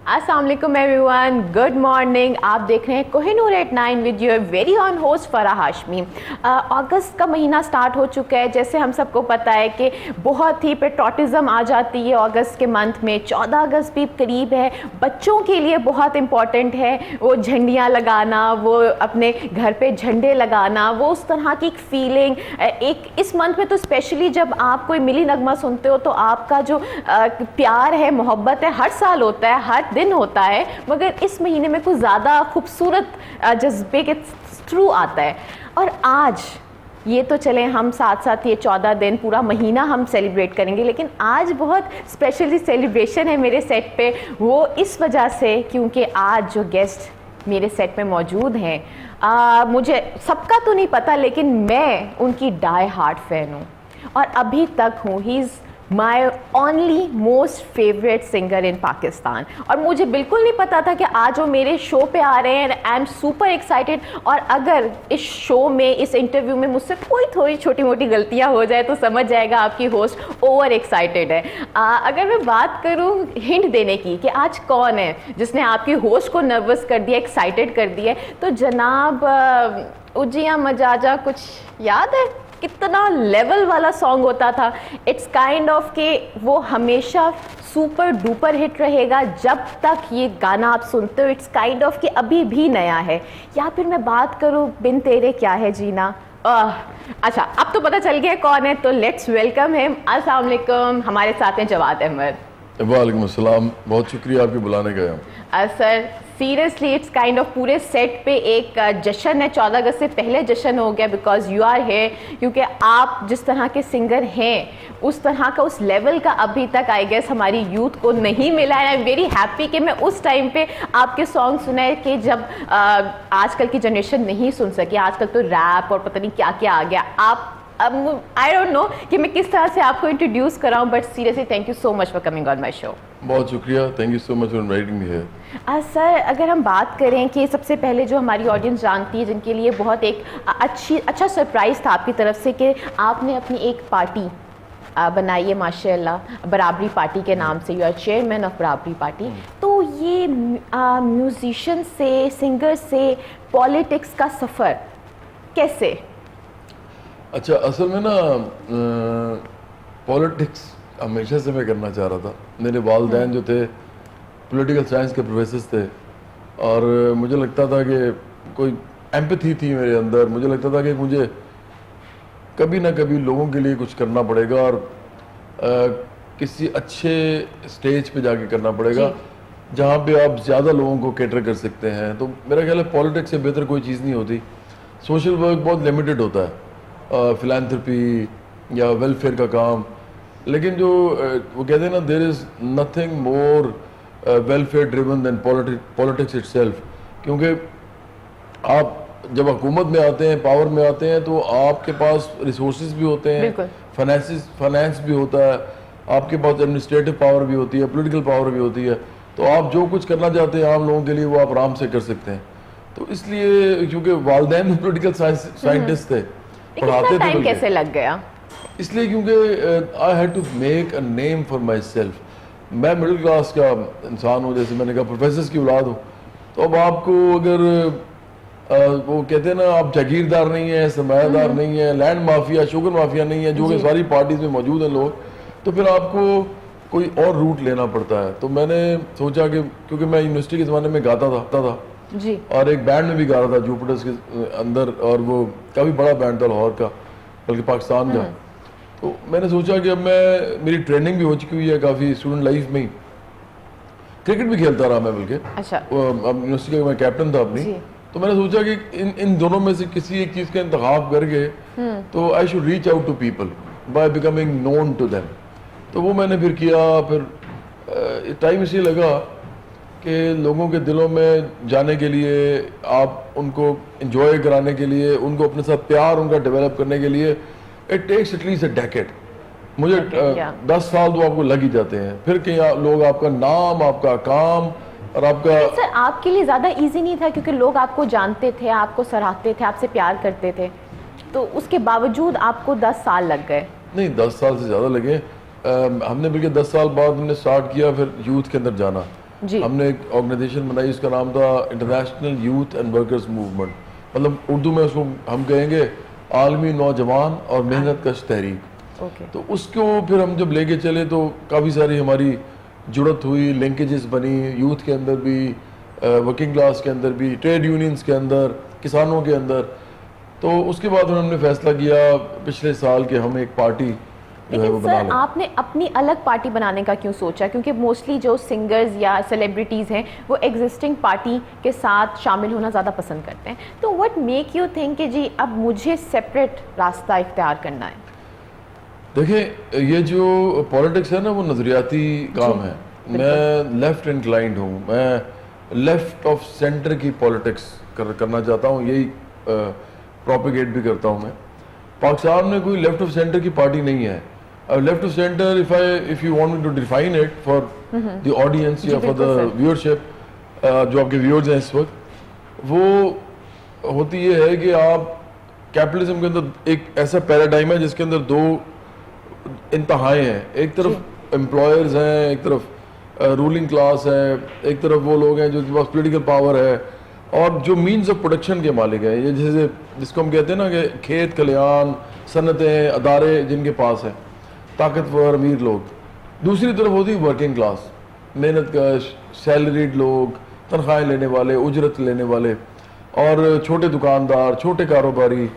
अस्सलाम वालेकुम everyone, good morning. आप देख रहे हैं Kohinoor at 9 with your very own host Farah Hashmi. अगस्त का महीना स्टार्ट हो चुका है। जैसे हम सबको पता है कि बहुत ही पेट्रोटिज़म आ जाती है अगस्त के मंथ में। 14 अगस्त भी करीब है, बच्चों के लिए बहुत इम्पॉर्टेंट है। वो झंडियाँ लगाना, वो अपने घर पे झंडे लगाना, वो उस तरह की एक फीलिंग एक इस मंथ में तो स्पेशली जब आप कोई मिली नगमा सुनते हो तो आपका जो प्यार है, मोहब्बत है, हर साल होता है, हर दिन होता है, मगर इस महीने में कुछ ज़्यादा खूबसूरत जज्बे के थ्रू आता है। और आज ये तो चले हम साथ साथ ये 14 दिन पूरा महीना हम सेलिब्रेट करेंगे, लेकिन आज बहुत स्पेशली सेलिब्रेशन है मेरे सेट पे। वो इस वजह से क्योंकि आज जो गेस्ट मेरे सेट पे मौजूद हैं, मुझे सबका तो नहीं पता लेकिन मैं उनकी डाई हार्ट फैन हूँ और अभी तक हूँ। He is my only most favourite singer in Pakistan. और मुझे बिल्कुल नहीं पता था कि आज वो मेरे शो पे आ रहे हैं। I am super excited. और अगर इस शो में, इस इंटरव्यू में मुझसे कोई थोड़ी छोटी मोटी गलतियां हो जाए तो समझ जाएगा आपकी होस्ट ओवर एक्साइटेड है। अगर मैं बात करूं हिंट देने की कि आज कौन है जिसने आपकी होस्ट को नर्वस कर दिया, एक्साइटेड कर दिया, तो जनाब उजिया मजाजा, कुछ याद है कितना लेवल वाला सॉन्ग होता था। इट्स काइंड ऑफ के वो हमेशा सुपर डुपर हिट रहेगा जब तक ये गाना आप सुनते हो। इट्स काइंड ऑफ कि अभी भी नया है। या फिर मैं बात करूँ बिन तेरे क्या है जीना। अच्छा, अब तो पता चल गया कौन है, तो लेट्स वेलकम हिम। अस्सलाम वालेकुम, हमारे साथ हैं जवाद अहमद। वालेकुम अस्सलाम, बहुत शुक्रिया आपके बुलाने का। Sir seriously it's kind of पूरे सेट पे एक जश्न है। 14 अगस्त से पहले जश्न हो गया बिकॉज यू आर है, क्योंकि आप जिस तरह के सिंगर हैं उस तरह का, उस लेवल का अभी तक आई गेस हमारी यूथ को नहीं मिला है। आई एम वेरी हैप्पी कि मैं उस टाइम पे आपके सॉन्ग सुने कि जब आजकल की जनरेशन नहीं सुन सकी। आजकल तो रैप और पता नहीं क्या क्या आ गया। आप आई डोंट नो कि मैं किस तरह से आपको इंट्रोड्यूस कराऊं, but seriously thank you so much for coming on my show. बहुत शुक्रिया, thank you so much for inviting me here. Sir अगर हम बात करें कि सबसे पहले जो हमारी ऑडियंस जानती है, जिनके लिए बहुत एक अच्छा सरप्राइज़ था आपकी तरफ से कि आपने अपनी एक पार्टी बनाई है माशाल्लाह, बराबरी पार्टी के नाम से। यू आर चेयरमैन ऑफ बराबरी पार्टी। तो ये म्यूजिशियन से, सिंगर से पॉलिटिक्स का सफ़र कैसे? अच्छा, असल में ना पॉलिटिक्स हमेशा से मैं करना चाह रहा था। मेरे वालिदैन जो थे पॉलिटिकल साइंस के प्रोफेसर थे और मुझे लगता था कि कोई एम्पैथी थी मेरे अंदर। मुझे लगता था कि मुझे कभी ना कभी लोगों के लिए कुछ करना पड़ेगा और किसी अच्छे स्टेज पे जाके करना पड़ेगा जहाँ पे आप ज़्यादा लोगों को कैटर कर सकते हैं। तो मेरा ख्याल है पॉलिटिक्स से बेहतर कोई चीज़ नहीं होती। सोशल वर्क बहुत लिमिटेड होता है, फिलैंथ्रोपी या वेलफेयर का काम, लेकिन जो वो कहते हैं ना, there is nothing more welfare driven than politics itself. क्योंकि आप जब हुकूमत में आते हैं, पावर में आते हैं, तो आपके पास रिसोर्सेज भी होते हैं, फाइनेंस भी होता है, आपके पास एडमिनिस्ट्रेटिव पावर भी होती है, पॉलिटिकल पावर भी होती है। तो आप जो कुछ करना चाहते हैं आम लोगों के लिए वो आप आराम से कर सकते हैं। तो इसलिए क्योंकि वालिदैन पॉलिटिकल साइंटिस्ट थे, पढ़ाते थे। टाइम कैसे लग गया? इसलिए क्योंकि I had to make a name for myself. मैं मिडिल क्लास का इंसान हूँ, जैसे मैंने कहा प्रोफेसर्स की औलाद हूँ। तो अब आपको अगर वो कहते हैं ना, आप जागीरदार नहीं है, सरमायादार नहीं है, लैंड माफिया, शुगर माफिया नहीं है, जो कि सारी पार्टीज में मौजूद हैं लोग, तो फिर आपको कोई और रूट लेना पड़ता है। तो मैंने सोचा कि क्योंकि मैं यूनिवर्सिटी के ज़माने में गाता था जी, और एक बैंड में भी गा रहा था जुपिटर्स के अंदर, और वो काफ़ी बड़ा बैंड था लाहौर का, बल्कि पाकिस्तान का। तो मैंने सोचा कि अब मेरी ट्रेनिंग भी हो चुकी हुई है काफ़ी स्टूडेंट लाइफ में ही, क्रिकेट भी खेलता रहा मैं, बल्कि अच्छा, अब यूनिवर्सिटी का मैं कैप्टन था अपनी। तो मैंने सोचा कि इन दोनों में से किसी एक चीज़ का इंतखाब करके तो I should reach out to people by becoming known to them. तो वो मैंने फिर किया। फिर टाइम इसलिए लगा कि लोगों के दिलों में जाने के लिए, आप उनको एंजॉय कराने के लिए, उनको अपने साथ प्यार उनका डेवलप करने के लिए, it takes at least a decade. मुझे 10 साल तो आपको लग ही जाते हैं। फिर कहीं लोग आपका नाम, आपका काम और आपका। सर आपके लिए ज़्यादा इजी नहीं था क्योंकि लोग आपको जानते थे, आपको सराहते थे, आपसे प्यार करते थे, तो उसके बावजूद आपको 10 साल लग गए? नहीं, 10 साल से ज़्यादा लगे। हमने बल्कि 10 साल बाद हमने स्टार्ट किया फिर यूथ के अंदर जाना। जी। हमने एक ऑर्गेनाइजेशन बनाई, उसका नाम था international youth and workers movement, मतलब उर्दू में उसको हम कहेंगे आलमी नौजवान और मेहनत कश तहरीक। ओके। तो उसको फिर हम जब लेके चले तो काफ़ी सारी हमारी जुड़त हुई, लिंकेजेस बनी यूथ के अंदर भी, वर्किंग क्लास के अंदर भी, ट्रेड यूनियंस के अंदर, किसानों के अंदर। तो उसके बाद हमने फैसला किया पिछले साल कि हम एक पार्टी जो है वो लेकिन बना सर लें। आपने अपनी अलग पार्टी बनाने का क्यों सोचा? क्योंकि मोस्टली जो सिंगर्स या सेलिब्रिटीज़ हैं वो एग्जिस्टिंग पार्टी के साथ शामिल होना ज़्यादा पसंद करते हैं, तो व्हाट मेक यू थिंक कि जी अब मुझे सेपरेट रास्ता इख्तियार करना है? देखिए, ये जो पॉलिटिक्स है ना वो नज़रियाती काम है। मैं लेफ्ट इंक्लाइंड हूँ, मैं लेफ्ट ऑफ सेंटर की पॉलिटिक्स करना चाहता हूँ, यही प्रोपिगेट भी करता हूँ मैं। पाकिस्तान में कोई लेफ्ट ऑफ सेंटर की पार्टी नहीं है। Left of centre, if you want me to define it for the audience या फॉर द बिल्कुल सर। व्यूअरशिप, जो आपके व्यूअर्स हैं इस वक्त, वो होती ये है कि आप कैपिटलिज्म के अंदर एक ऐसा पैराडाइम है जिसके अंदर दो इंतहाएं हैं। एक तरफ एम्प्लॉयर्स हैं, एक तरफ रूलिंग क्लास है, एक तरफ वो लोग हैं जो के पास पॉलिटिकल पावर है और जो मीन्स ऑफ प्रोडक्शन के मालिक हैं, ये जैसे जिसको हम कहते हैं ना कि खेत खलियान, सनतें, अदारे जिनके पास हैं, ताकतवर अमीर लोग। दूसरी तरफ होती है वर्किंग क्लास, मेहनत कश, सैलरीड लोग, तनख्वाहें लेने वाले, उजरत लेने वाले और छोटे दुकानदार, छोटे कारोबारी।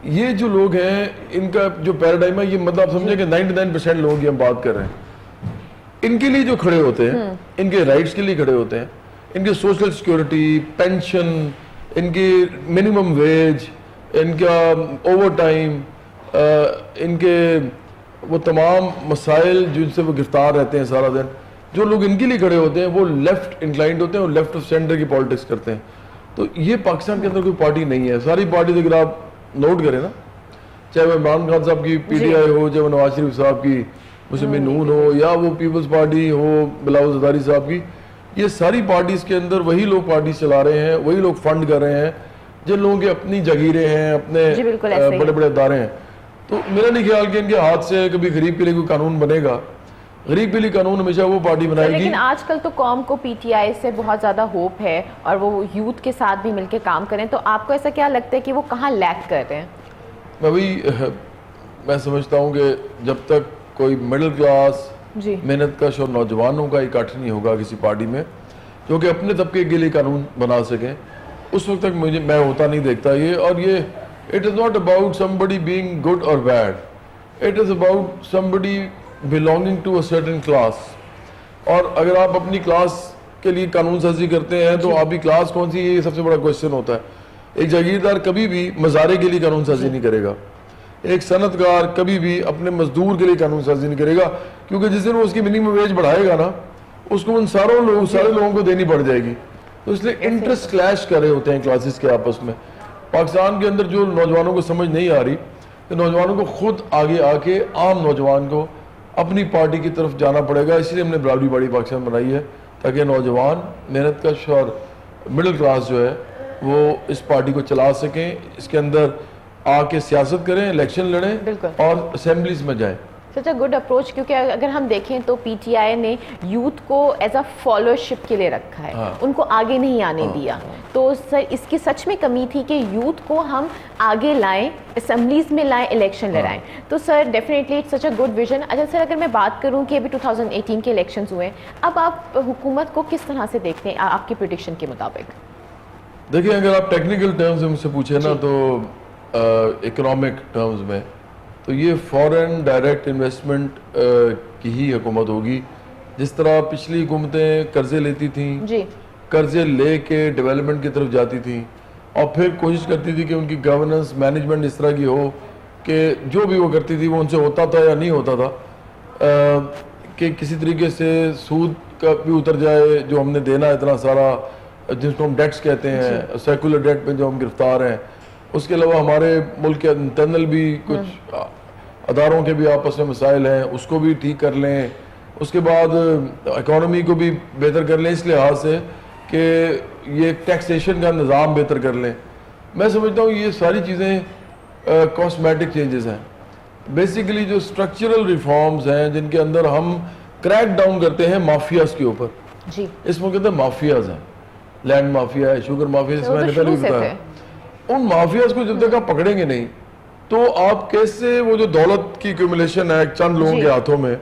ये जो लोग हैं इनका जो पैराडाइम है, ये मतलब आप समझे कि 99% लोगों की हम बात कर रहे हैं, इनके लिए जो खड़े होते हैं, इनके राइट्स के लिए खड़े होते हैं, इनके सोशल सिक्योरिटी, पेंशन, इनकी मिनिमम वेज, इनका ओवर टाइम, इनके वो तमाम मसाइल जिनसे वो गिरफ्तार रहते हैं सारा दिन, जो लोग इनके लिए खड़े होते हैं वो लेफ्ट इंक्लाइंड होते हैं और लेफ्ट ऑफ सेंटर की पॉलिटिक्स करते हैं। तो ये पाकिस्तान के अंदर कोई पार्टी नहीं है। सारी पार्टी अगर आप नोट करें ना, चाहे वो इमरान खान साहब की पीटीआई हो, चाहे वो नवाज शरीफ साहब की मुस्लिम नून हो, या वो पीपल्स पार्टी हो बिलावल जरदारी साहब की, ये सारी पार्टीज के अंदर वही लोग पार्टी चला रहे हैं, वही लोग फंड कर रहे हैं जिन लोगों की अपनी जगीरें हैं, जी, बिल्कुल ऐसे अपने ही बड़े बड़े अदारे हैं। तो मेरा नहीं ख्याल कि इनके हाथ से कभी गरीब के लिए कोई कानून बनेगा। गरीब के लिए कानून हमेशा वो पार्टी बनाएगी। लेकिन आजकल तो कौम को पीटीआई से बहुत ज़्यादा होप है और वो यूथ के साथ भी मिलकर काम करें, तो आपको ऐसा क्या लगता है कि वो कहाँ लैक कर रहे हैं? मैं समझता हूँ कि जब तक कोई मिडिल क्लास, जी। मेहनत कश और नौजवानों का इकट्ठ नहीं होगा किसी पार्टी में जो कि अपने तबके के लिए कानून बना सकें, उस वक्त तक मैं होता नहीं देखता ये। और ये it is not about somebody being good और bad, it is about somebody belonging to a certain class. और अगर आप अपनी क्लास के लिए कानून साजी करते हैं तो आपकी क्लास कौन सी है, ये सबसे बड़ा क्वेश्चन होता है। एक जागीरदार कभी भी मज़ारे के लिए कानून साजी नहीं करेगा, एक सनतकार कभी भी अपने मजदूर के लिए कानून साजी नहीं करेगा, क्योंकि जिस दिन वो उसकी मिनिमम वेज बढ़ाएगा ना, उसको उन सारे लोगों को देनी पड़ जाएगी। तो इसलिए इंटरेस्ट क्लैश कर रहे होते हैं क्लासेस के आपस में। पाकिस्तान के अंदर जो नौजवानों को समझ नहीं आ रही कि नौजवानों को खुद आगे आके आम नौजवान को अपनी पार्टी की तरफ जाना पड़ेगा। इसलिए हमने बराबरी बड़ी पाकिस्तान बनाई है, ताकि नौजवान, मेहनत कश और मिडिल क्लास जो है वो इस पार्टी को चला सकें, इसके अंदर आके सियासत करें, इलेक्शन लड़ें और असेंबलीज में जाएं। सच अ गुड अप्रोच, क्योंकि अगर हम देखें तो पीटीआई ने यूथ को एज अ फॉलोअरशिप के लिए रखा है। हाँ। उनको आगे नहीं आने दिया। तो सर इसकी सच में कमी थी कि यूथ को हम आगे लाएं, असेंबलीज में लाएं, इलेक्शन लड़ाएं। तो sir definitely it's such a good vision. अच्छा सर, अगर मैं बात करूं कि अभी 2018 के इलेक्शंस हुए, अब आप हुकूमत को किस तरह से देखते हैं आपकी प्रेडिक्शन के मुताबिक? देखिए, अगर आप टेक्निकल टर्म्स में मुझसे पूछे ना, तो इकोनॉमिक टर्म्स में तो ये फॉरेन डायरेक्ट इन्वेस्टमेंट की ही हुकूमत होगी। जिस तरह पिछली हुकूमतें कर्जे लेती थीं, जी, कर्जे ले के डेवलपमेंट की तरफ जाती थीं और फिर कोशिश करती थी कि उनकी गवर्नेंस मैनेजमेंट इस तरह की हो कि जो भी वो करती थी वो उनसे होता था या नहीं होता था, कि किसी तरीके से सूद का भी उतर जाए जो हमने देना इतना सारा, जिसको हम डेट्स कहते हैं, सेकुलर डेट में जो हम गिरफ्तार हैं। उसके अलावा हमारे मुल्क के इंटरनल भी कुछ अदारों के भी आपस में मसाइल हैं, उसको भी ठीक कर लें। उसके बाद इकॉनमी को भी बेहतर कर लें इस लिहाज से कि ये टैक्सेशन का निज़ाम बेहतर कर लें। मैं समझता हूँ ये सारी चीज़ें कॉस्मेटिक चेंजेस हैं। बेसिकली जो स्ट्रक्चरल रिफॉर्म्स हैं जिनके अंदर हम क्रैक डाउन करते हैं माफियाज के ऊपर, जी। इस मुल्क के अंदर माफियाज हैं, लैंड माफिया है, शुगर माफिया, तो वो मैंने तो पहले शुरू भी से बताया। उन माफियाज को जब तक आप पकड़ेंगे नहीं तो आप कैसे वो जो दौलत की एक्यूमुलेशन है चंद लोगों जी। के हाथों में,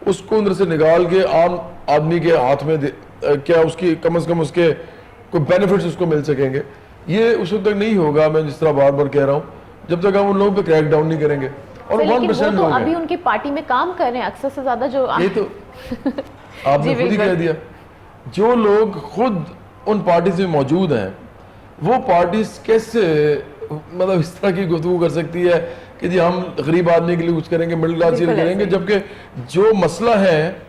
उसको अंदर से निकाल के आम आदमी के हाथ में क्या उसकी कम से कम उसके कोई बेनिफिट्स उसको मिल सकेंगे, ये उस वक्त तक नहीं होगा। मैं जिस तरह बार बार कह रहा हूँ, जब तक हम उन लोगों पे क्रैक डाउन नहीं करेंगे। और लेकिन 1% वो तो लोग अभी हैं, उनकी पार्टी में काम कर रहे हैं अक्सर से ज्यादा जो ये तो आपने जी, खुद ही बिल्कुल। कह दिया। जो लोग खुद उन पार्टीज में मौजूद हैं, वो पार्टीज कैसे मतलब इस तरह की गुफ्तगू कर सकती है कि जी हम गरीब आदमी के लिए कुछ करेंगे, मिडिल क्लास के लिए बिल्कुल करेंगे, ऐसे जबकि जो मसला है,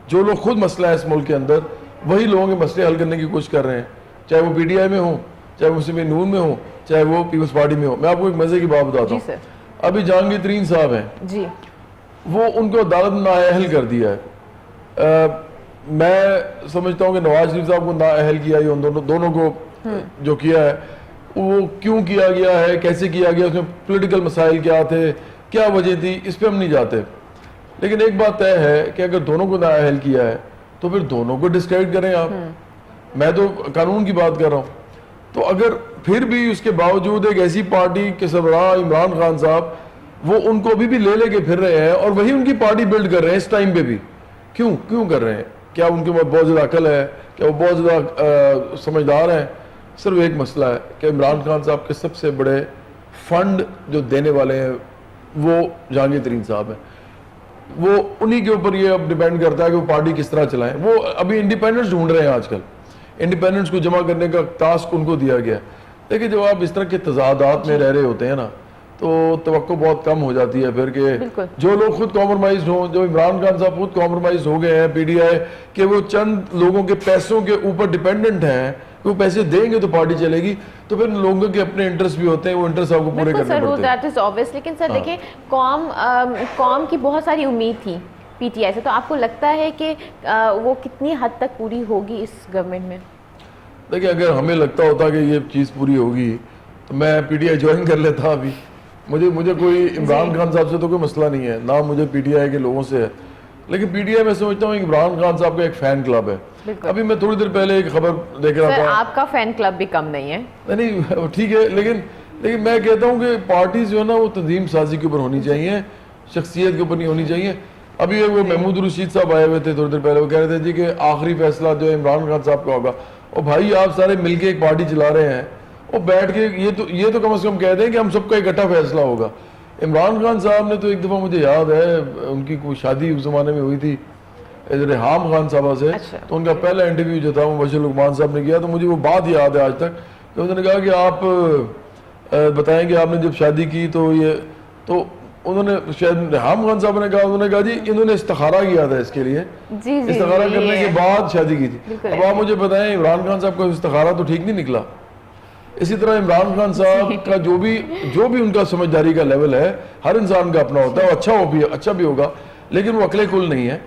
जो लोग खुद मसला है इस मुल्क के अंदर, वही लोगों के मसले हल करने की कोशिश कर रहे हैं, चाहे वो पीटीआई में हो, चाहे मुस्लिम नून में हो, चाहे वो पीपल्स पार्टी में हो। मैं आपको एक मजे की बात बताता जी हूँ। सर। अभी जहांगीर तरीन साहब हैं, जी। वो उनको अदालत में नाअहल कर दिया है। मैं समझता हूँ कि नवाज शरीफ साहब को नाअहल किया, ये उन दोनों को जो किया है, वो क्यों किया गया है, कैसे किया गया, उसमें पॉलिटिकल मसाइल क्या थे, क्या वजह थी, इस पर हम नहीं जाते। लेकिन एक बात तय है कि अगर दोनों को नाअहल किया है तो फिर दोनों को डिस्क्रेडिट करें आप। मैं तो कानून की बात कर रहा हूँ। तो अगर फिर भी उसके बावजूद एक ऐसी पार्टी के सरबराह इमरान खान साहब, वो उनको अभी भी ले लेके फिर रहे हैं और वही उनकी पार्टी बिल्ड कर रहे हैं इस टाइम पे भी, क्यों क्यों कर रहे हैं? क्या उनके पास बहुत ज़्यादा अकल है? क्या वो बहुत ज़्यादा समझदार हैं? सिर्फ एक मसला है कि इमरान खान साहब के सबसे बड़े फंड जो देने वाले हैं वो जहांगीर तरीन साहब हैं। वो उन्हीं के ऊपर ये अब डिपेंड करता है कि वो पार्टी किस तरह चलाएं। वो अभी इंडिपेंडेंस ढूंढ रहे हैं आजकल, इंडिपेंडेंस को जमा करने का टास्क उनको दिया गया है। देखिए जब आप इस तरह के तजादात में रह रहे होते हैं ना, तो तवक्को बहुत कम हो जाती है फिर बिल्कुल। कि जो लोग खुद कॉम्प्रोमाइज हों, जो इमरान खान साहब खुद कॉम्प्रोमाइज हो गए हैं पीटीआई के, वो चंद लोगों के पैसों के ऊपर डिपेंडेंट हैं, वो पैसे देंगे तो पार्टी चलेगी, तो फिर लोगों के अपने इंटरेस्ट भी होते हैं, वो इंटरेस्ट आपको पूरे बिल्कुल करने सर, वो पड़ते हैं। That is obvious. लेकिन सर देखिए, कॉम की बहुत सारी उम्मीद थी पीटीआई से, तो आपको लगता है कि वो कितनी हद तक पूरी होगी इस गवर्नमेंट में? देखिए अगर हमें लगता होता कि ये चीज़ पूरी होगी तो मैं पीटीआई ज्वाइन कर लेता अभी। मुझे कोई इमरान खान साहब से तो कोई मसला नहीं है, ना मुझे पीटीआई के लोगों से है। लेकिन पीटीआई मैं समझता हूँ इमरान खान साहब का एक फ़ैन क्लब है। बिल्कुल। अभी मैं थोड़ी देर पहले एक खबर देख रहा सर था। आपका फैन क्लब भी कम नहीं है। नहीं ठीक है, लेकिन मैं कहता हूँ कि पार्टी जो है ना वो तंजीम साजी के ऊपर होनी चाहिए, शख्सियत के ऊपर नहीं होनी चाहिए। अभी वो महमूद रशीद साहब आए हुए थे थोड़ी देर पहले, वो कह रहे थे जी कि आखिरी फैसला जो है इमरान खान साहब का होगा। और भाई आप सारे मिलके एक पार्टी चला रहे हैं, और बैठ के ये तो कम से कम कह दें कि हम सबका इकट्ठा फैसला होगा। इमरान खान साहब ने तो एक दफ़ा मुझे याद है उनकी कोई शादी उस ज़माने में हुई थी रेहाम खान साहबा से। अच्छा। तो उनका पहला इंटरव्यू जो था वो बशीर लुकमान साहब ने किया, तो मुझे वो बात याद है आज तक कि उन्होंने कहा कि आप बताएं कि आपने जब शादी की तो उन्होंने शायद रेहाम खान साहब ने कहा जी इन्होंने इस्तिखारा किया था इसके लिए, जी जी। इस्तिखारा करने के बाद शादी की थी। बिल्कुल अब आप मुझे बताएं इमरान खान साहब का इस्तिखारा तो ठीक नहीं निकला। इसी तरह इमरान खान साहब का जो भी उनका समझदारी का लेवल है, हर इंसान का अपना होता है, वो अच्छा भी होगा, लेकिन वो अकले कुल नहीं है,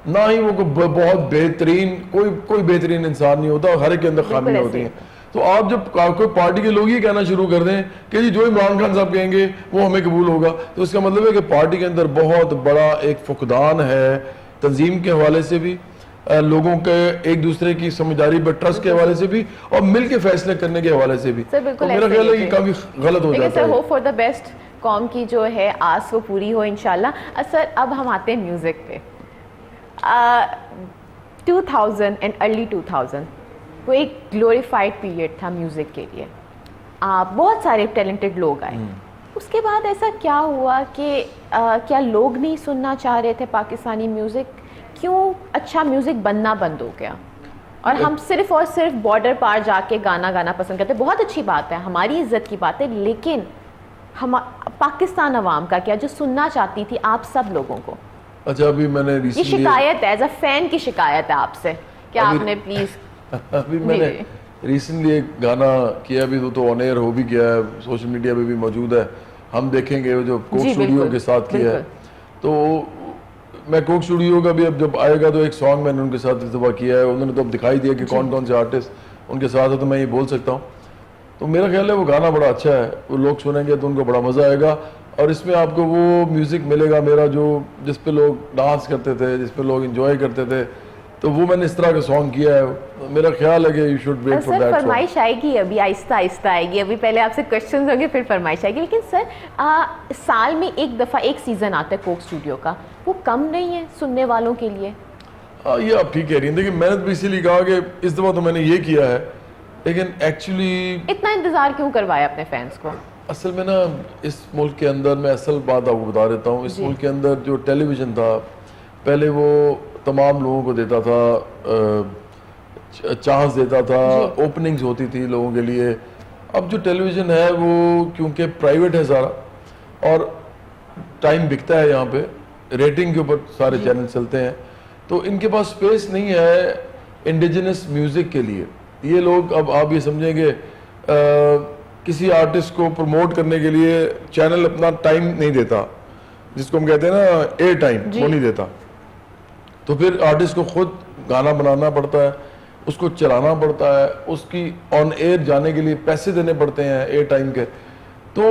ना ही वो बहुत बेहतरीन कोई बेहतरीन इंसान नहीं होता, हर एक के अंदर खामियां होती हैं। तो आप जब कोई पार्टी के लोग ये कहना शुरू कर दें कि जी जो इमरान खान साहब कहेंगे वो हमें कबूल होगा, तो इसका मतलब है कि पार्टी के अंदर बहुत बड़ा एक फुकदान है, तंजीम के हवाले से भी, लोगों के एक दूसरे की समझदारी पर ट्रस्ट के हवाले से भी, और मिल के फैसले करने के हवाले से भी। तो मेरा ख्याल है कि काफी गलत हो जाता है। होप फॉर द बेस्ट, कौम की जो है आस वो पूरी हो इंशाल्लाह। सर अब हम आते हैं म्यूजिक पे। 2000 एंड अर्ली 2000 वो एक ग्लोरीफाइड पीरियड था म्यूजिक के लिए। बहुत सारे टैलेंटेड लोग आए। उसके बाद ऐसा क्या हुआ कि क्या लोग नहीं सुनना चाह रहे थे पाकिस्तानी म्यूजिक? क्यों अच्छा म्यूजिक बनना बंद हो गया और हम सिर्फ और सिर्फ बॉर्डर पार जाके गाना पसंद करते? बहुत अच्छी बात है, हमारी इज्जत की बात है, लेकिन हम पाकिस्तान अवाम का क्या, जो सुनना चाहती थी आप सब लोगों को? अच्छा अभी मैंने ये शिकायत है, एज अ फैन की शिकायत है आपसे, क्या आपने प्लीज अभी मैंने रिसेंटली एक गाना किया, अभी तो ऑन एयर हो भी गया है, सोशल मीडिया पे भी मौजूद है, हम देखेंगे, वो जो कोक स्टूडियो के साथ किया है। तो मैं कोक स्टूडियो का भी अब जब आएगा तो एक सॉन्ग मैंने उनके साथ इस दफ़ा किया है, उन्होंने तो अब दिखाई दिया कि कौन कौन से आर्टिस्ट उनके साथ है, तो मैं ये बोल सकता हूँ। तो मेरा ख्याल है वो गाना बड़ा अच्छा है, वो लोग सुनेंगे तो उनको बड़ा मज़ा आएगा, और इसमें आपको वो म्यूज़िक मिलेगा मेरा जो जिस पे लोग डांस करते थे, जिस पे लोग इंजॉय करते थे, तो वो मैंने इस तरह का सॉन्ग किया है। मेरा ख्याल है कि you should wait for sir that फरमाइश आएगी अभी, आहिस्ता आहिस्ता आएगी, अभी पहले आपसे क्वेश्चंस होंगे फिर फरमाइश आएगी। लेकिन सर साल में एक दफ़ा एक सीज़न आता है कोक स्टूडियो का, वो कम नहीं है सुनने वालों के लिए? हाँ, ये आप ठीक कह रही हैं। देखिए मैंने तो इसीलिए कहा कि इस दफ़ा तो मैंने ये किया है, लेकिन एक्चुअली इतना इंतज़ार क्यों करवाया अपने फैंस को? असल में ना इस मुल्क के अंदर, मैं असल बात आपको बता देता हूँ, इस मुल्क के अंदर जो टेलीविज़न था पहले वो तमाम लोगों को देता था, चांस देता था, ओपनिंग्स होती थी लोगों के लिए। अब जो टेलीविज़न है वो क्योंकि प्राइवेट है सारा और टाइम बिकता है, यहाँ पे रेटिंग के ऊपर सारे चैनल चलते हैं, तो इनके पास स्पेस नहीं है इंडिजिनस म्यूज़िक के लिए। ये लोग, अब आप ये समझेंगे किसी आर्टिस्ट को प्रमोट करने के लिए चैनल अपना टाइम नहीं देता, जिसको हम कहते हैं ना एयर टाइम, वो नहीं देता। तो फिर आर्टिस्ट को खुद गाना बनाना पड़ता है, उसको चलाना पड़ता है, उसकी ऑन एयर जाने के लिए पैसे देने पड़ते हैं एयर टाइम के, तो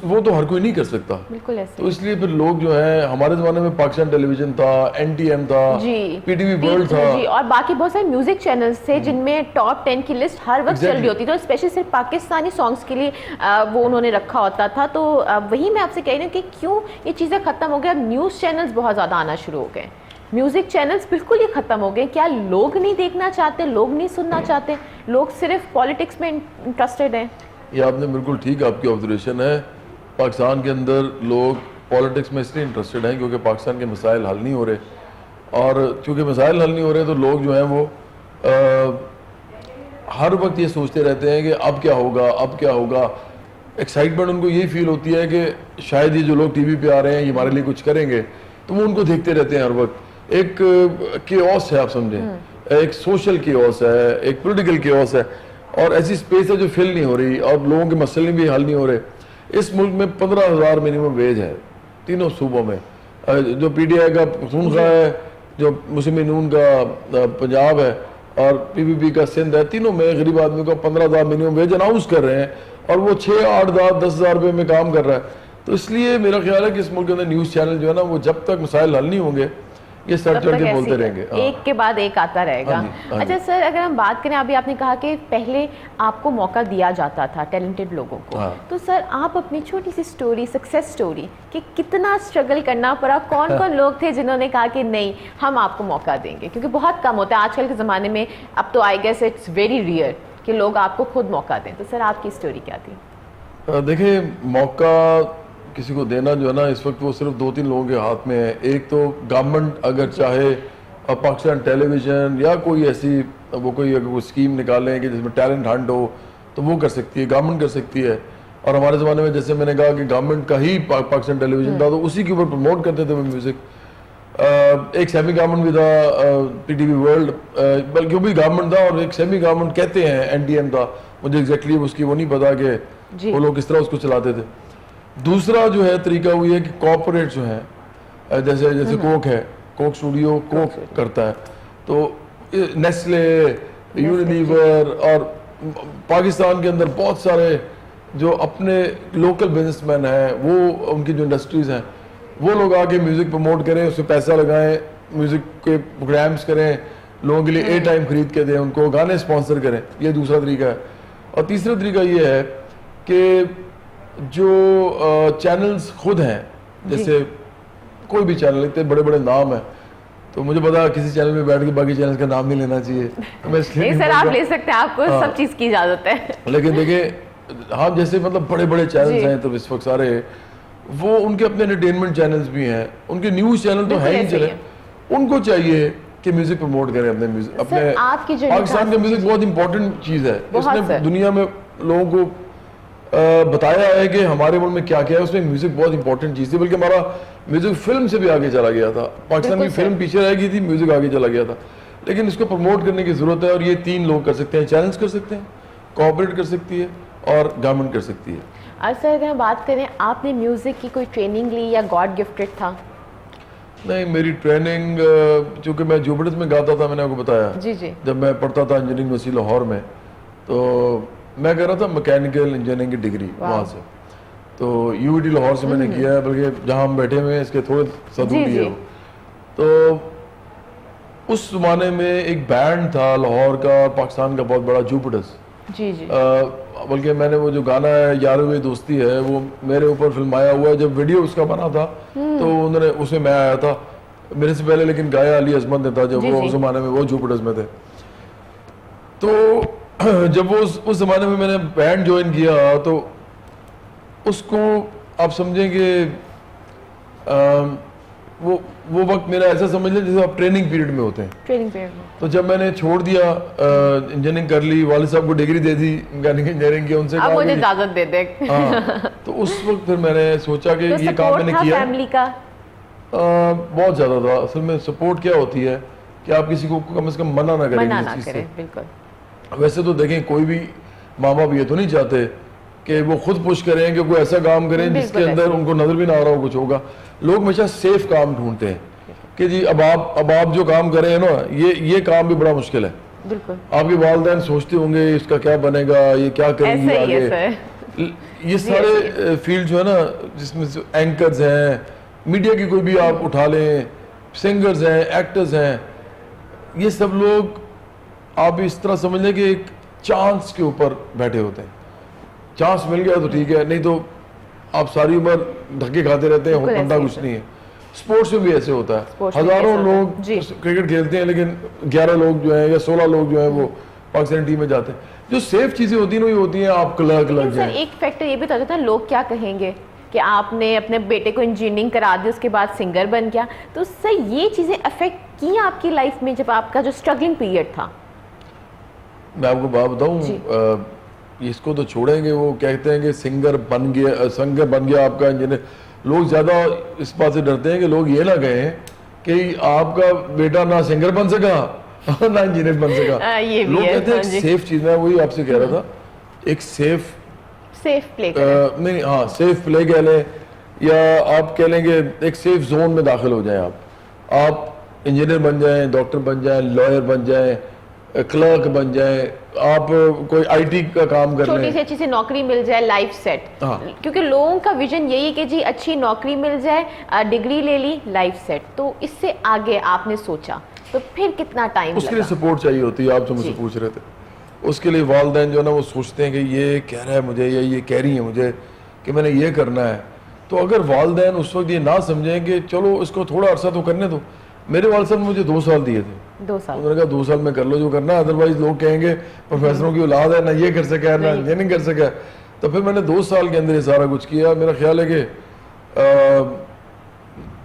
वो तो हर कोई नहीं कर सकता। बिल्कुल ऐसे। तो इसलिए फिर लोग जो है, हमारे ज़माने में पाकिस्तान टेलीविज़न था, NTM था, PTV वर्ल्ड था जी, और बाकी बहुत सारे म्यूजिक चैनल्स थे जिनमें टॉप 10 की लिस्ट हर वक्त चल रही होती थी, तो स्पेशली सिर्फ पाकिस्तानी सॉन्ग्स के लिए वो उन्होंने रखा होता था। तो वही मैं आपसे कह रही हूँ कि क्यों ये चीज़ें ख़त्म हो गई, अब न्यूज़ चैनल्स बहुत ज़्यादा आना शुरू हो गए, म्यूज़िक चैनल्स बिल्कुल ही ख़त्म हो गए। क्या लोग नहीं देखना चाहते, लोग नहीं सुनना चाहते, लोग सिर्फ पॉलिटिक्स में इंटरेस्टेड हैं? ये आपने बिल्कुल ठीक, आपकी ऑब्जर्वेशन है। पाकिस्तान के अंदर लोग पॉलिटिक्स में इसलिए इंटरेस्टेड हैं क्योंकि पाकिस्तान के मसाइल हल नहीं हो रहे, और चूँकि मसाइल हल नहीं हो रहे तो लोग जो हैं वो हर वक्त ये सोचते रहते हैं कि अब क्या होगा, अब क्या होगा। एक्साइटमेंट उनको यही फील होती है कि शायद ये जो लोग टीवी पे आ रहे हैं ये हमारे लिए कुछ करेंगे, तो वो उनको देखते रहते हैं हर वक्त। एक केओस है, आप समझें, एक सोशल केओस है, एक पॉलिटिकल केओस है, और ऐसी स्पेस है जो फिल नहीं हो रही और लोगों के मसले भी हल नहीं हो रहे। इस मुल्क में 15,000 मिनिमम वेज है तीनों सूबों में, जो PTI का पख्तूनख्वा है, जो मुस्लिम नून का पंजाब है, और PPP का सिंध है, तीनों में गरीब आदमी को 15,000 मिनिमम वेज अनाउंस कर रहे हैं, और वो 6, 8, 10,000 रुपये में काम कर रहा है। तो इसलिए मेरा ख्याल है कि इस मुल्क के अंदर न्यूज़ चैनल जो है ना, वो जब तक मसाइल हल नहीं होंगे ये सर चढ़ के बोलते रहेंगे, एक के बाद एक आता रहेगा। अच्छा सर, अगर हम बात करें, अभी आपने कहा कि पहले आपको मौका दिया जाता था टैलेंटेड लोगों को, तो सर आप अपनी छोटी सी स्टोरी, सक्सेस स्टोरी, कि कितना स्ट्रगल करना पड़ा, कौन कौन लोग थे जिन्होंने कहा कि नहीं हम आपको मौका देंगे, क्योंकि बहुत कम होता है आजकल के ज़माने में, अब तो I guess it's very rare कि लोग आपको खुद मौका दें। तो सर आपकी स्टोरी क्या थी? देखिए, मौका किसी को देना जो है ना, इस वक्त वो सिर्फ 2-3 लोगों के हाथ में है। एक तो गवर्नमेंट अगर चाहे, पाकिस्तान टेलीविज़न या कोई ऐसी, वो कोई अगर कोई स्कीम निकालें कि जिसमें टैलेंट हंट हो, तो वो कर सकती है, गवर्नमेंट कर सकती है। और हमारे ज़माने में जैसे मैंने कहा कि गवर्नमेंट का ही पाकिस्तान टेलीविज़न था, तो उसी के ऊपर प्रमोट करते थे वो म्यूज़िक। एक सेमी गवर्नमेंट भी था, PTV वर्ल्ड, बल्कि वो भी गवर्नमेंट था, और एक सेमी गवर्नमेंट कहते हैं NTM था, मुझे एग्जैक्टली उसकी वो नहीं पता कि वो लोग किस तरह उसको चलाते थे। दूसरा जो है तरीका वो ये कि कॉर्पोरेट जो है, जैसे कोक है, कोक स्टूडियो कोक करता है, तो नेस्ले, यूनिलीवर, और पाकिस्तान के अंदर बहुत सारे जो अपने लोकल बिजनेसमैन हैं, वो उनकी जो इंडस्ट्रीज़ हैं, वो लोग आके म्यूज़िक प्रमोट करें, उसमें पैसा लगाएं, म्यूज़िक के प्रोग्राम्स करें, लोगों के लिए एयर टाइम खरीद के दें, उनको गाने स्पॉन्सर करें। ये दूसरा तरीका है। और तीसरा तरीका ये है कि जो चैनल्स खुद हैं, जैसे कोई भी चैनल, इतने बड़े बड़े नाम हैं, तो मुझे पता किसी चैनल में बैठ के बाकी चैनल का नाम नहीं लेना चाहिए, तो मैं इसलिए सर आप ले सकते हैं, आपको सब चीज़ की इजाज़त है। लेकिन देखिए, हाँ, जैसे मतलब बड़े बड़े चैनल्स हैं तो इस वक्त सारे, वो उनके अपने एंटरटेनमेंट चैनल्स भी हैं, उनके न्यूज़ चैनल तो है ही चले, उनको चाहिए कि म्यूजिक प्रमोट करें अपने म्यूजिक, अपने पाकिस्तान का म्यूजिक बहुत इंपॉर्टेंट चीज़ है। इसने दुनिया में लोगों को बताया है कि हमारे मुल्क में क्या क्या है, उसमें म्यूजिक बहुत इंपॉर्टेंट चीज़ थी, बल्कि हमारा म्यूजिक फिल्म से भी आगे चला गया था। पाकिस्तान की फिल्म पीछे रह गई थी, म्यूजिक आगे चला गया था। लेकिन इसको प्रमोट करने की ज़रूरत है, और ये 3 लोग कर सकते हैं, चैलेंज कर सकते हैं, कोऑपरेट कर सकती है, और गवर्नमेंट कर सकती है। अच्छा, अगर हम बात करें, आपने म्यूज़िक की कोई ट्रेनिंग ली या गॉड गिफ्टेड था? नहीं, मेरी ट्रेनिंग, चूँकि मैं जुबिलिस में गाता था, मैंने आपको बताया, जी जी, जब मैं पढ़ता था इंजीनियरिंग यूनिवर्सिटी लाहौर में, तो मैं कर रहा था मैकेनिकल इंजीनियरिंग की डिग्री वहाँ से, तो UVT लाहौर से मैंने किया है, बल्कि जहाँ हम बैठे हुए हैं इसके थोड़े सा दूर ही है। तो उस ज़माने में एक बैंड था लाहौर का, पाकिस्तान का बहुत बड़ा, जुपिटर्स। जी जी। बल्कि मैंने वो जो गाना है यारो ये दोस्ती है वो मेरे ऊपर फिल्माया हुआ है। जब वीडियो उसका बना था तो उन्होंने, उसमें मैं आया था मेरे से पहले, लेकिन गाया अली अजमत ने था जब जी वो जी। उस ज़माने में वो जुपिटर्स में थे। तो जब वो उस ज़माने में मैंने बैंड ज्वाइन किया तो उसको आप समझेंगे वो वक्त मेरा ऐसा समझ लें जैसे आप ट्रेनिंग पीरियड में होते हैं। ट्रेनिंग पीरियड में। तो जब मैंने छोड़ दिया, इंजीनियरिंग कर ली, वालिद साहब को डिग्री दे दी मैकेनिकल इंजीनियरिंग की, उनसे अब कहा मुझे कि इजाजत दे दे। हाँ, तो उस वक्त फिर मैंने सोचा कि तो ये काम सपोर्ट मैंने था किया। फैमिली का? बहुत ज़्यादा था। असल में सपोर्ट क्या होती है कि आप किसी को कम से कम मना ना करें मना किसी ना चीज़ करे, से। बिल्कुल। वैसे तो देखें कोई भी माँ बाप ये तो नहीं चाहते कि वो खुद पुश करें कि कोई ऐसा काम करें जिसके बिल्कुल अंदर ऐसे। उनको नजर भी ना आ रहा हो कुछ होगा। लोग हमेशा सेफ काम ढूंढते हैं कि जी अब आप जो काम कर रहे हैं ना, ये काम भी बड़ा मुश्किल है। बिल्कुल आपके वालिदैन सोचते होंगे इसका क्या बनेगा, ये क्या करेंगी ऐसा ही है आगे। सर। ये सारे फील्ड जो है ना, जिसमें एंकर्स हैं, मीडिया की कोई भी आप उठा लें, सिंगर्स हैं, एक्टर्स हैं, ये सब लोग आप इस तरह समझ लें कि एक चांस के ऊपर बैठे होते हैं। चांस मिल गया तो ठीक है, नहीं तो आप सारी उम्र धक्के खाते रहते हैं, बिल्कुल बनता ऐसे ही कुछ नहीं है। स्पोर्ट्स में भी ऐसे होता है, स्पोर्ट्स में भी हजारों ऐसा होता है। लोग जी। क्रिकेट खेलते हैं लेकिन 11 लोग जो हैं या 16 लोग जो हैं वो पाकिस्तानी टीम में जाते हैं। जो सेफ चीजें होती हैं वो ये होती हैं आप क्लर्क लग सर जाए। एक फैक्टर ये भी तो होता है, लोग क्या कहेंगे कि आपने अपने बेटे को इंजीनियरिंग करा दी उसके बाद सिंगर बन गया, तो सर ये चीज़ें अफेक्ट की आपकी लाइफ में जब आपका जो स्ट्रगलिंग पीरियड था? मैं आपको बात बताऊं, इसको तो छोड़ेंगे, वो कहते हैं कि सिंगर बन गया आपका इंजीनियर। लोग ज़्यादा इस बात से डरते हैं कि लोग ये ना कहें कि आपका बेटा ना सिंगर बन सका ना इंजीनियर बन सका। ये भी लोग है, कहते हैं हाँ जी। एक सेफ चीज़, मैं वही आपसे कह रहा था, एक सेफ प्ले करें। नहीं, हाँ सेफ प्ले कह लें या आप कह लेंगे एक सेफ जोन में दाखिल हो जाएं। आप इंजीनियर बन जाएं, डॉक्टर बन जाएं, लॉयर बन जाएं, क्लर्क बन जाएं, आप कोई आईटी का काम कर छोटी लें। सी अच्छी सी नौकरी मिल जाए, लाइफ सेट। हाँ। क्योंकि लोगों का विजन यही है कि जी अच्छी नौकरी मिल जाए, डिग्री ले ली, लाइफ सेट। तो इससे आगे आपने सोचा तो फिर कितना टाइम उसके लिए लगा? सपोर्ट चाहिए होती है, आप जो मुझसे जी। पूछ रहे थे। उसके लिए वालिदैन जो है ना वो सोचते हैं कि ये कह रहा है मुझे या ये कह रही है मुझे कि मैंने ये करना है। तो अगर वालिदैन उस वक्त ये ना समझें कि चलो इसको थोड़ा अरसा तो करने दो। मेरे वालिद साहब ने मुझे 2 साल दिए थे। 2 साल। उन्होंने कहा 2 साल में कर लो जो करना है, अदरवाइज लोग कहेंगे प्रोफेसरों की औलाद है, ना ये कर सका है ना इंजीनियरिंग कर सका है। तो फिर मैंने 2 साल के अंदर ये सारा कुछ किया। मेरा ख्याल है कि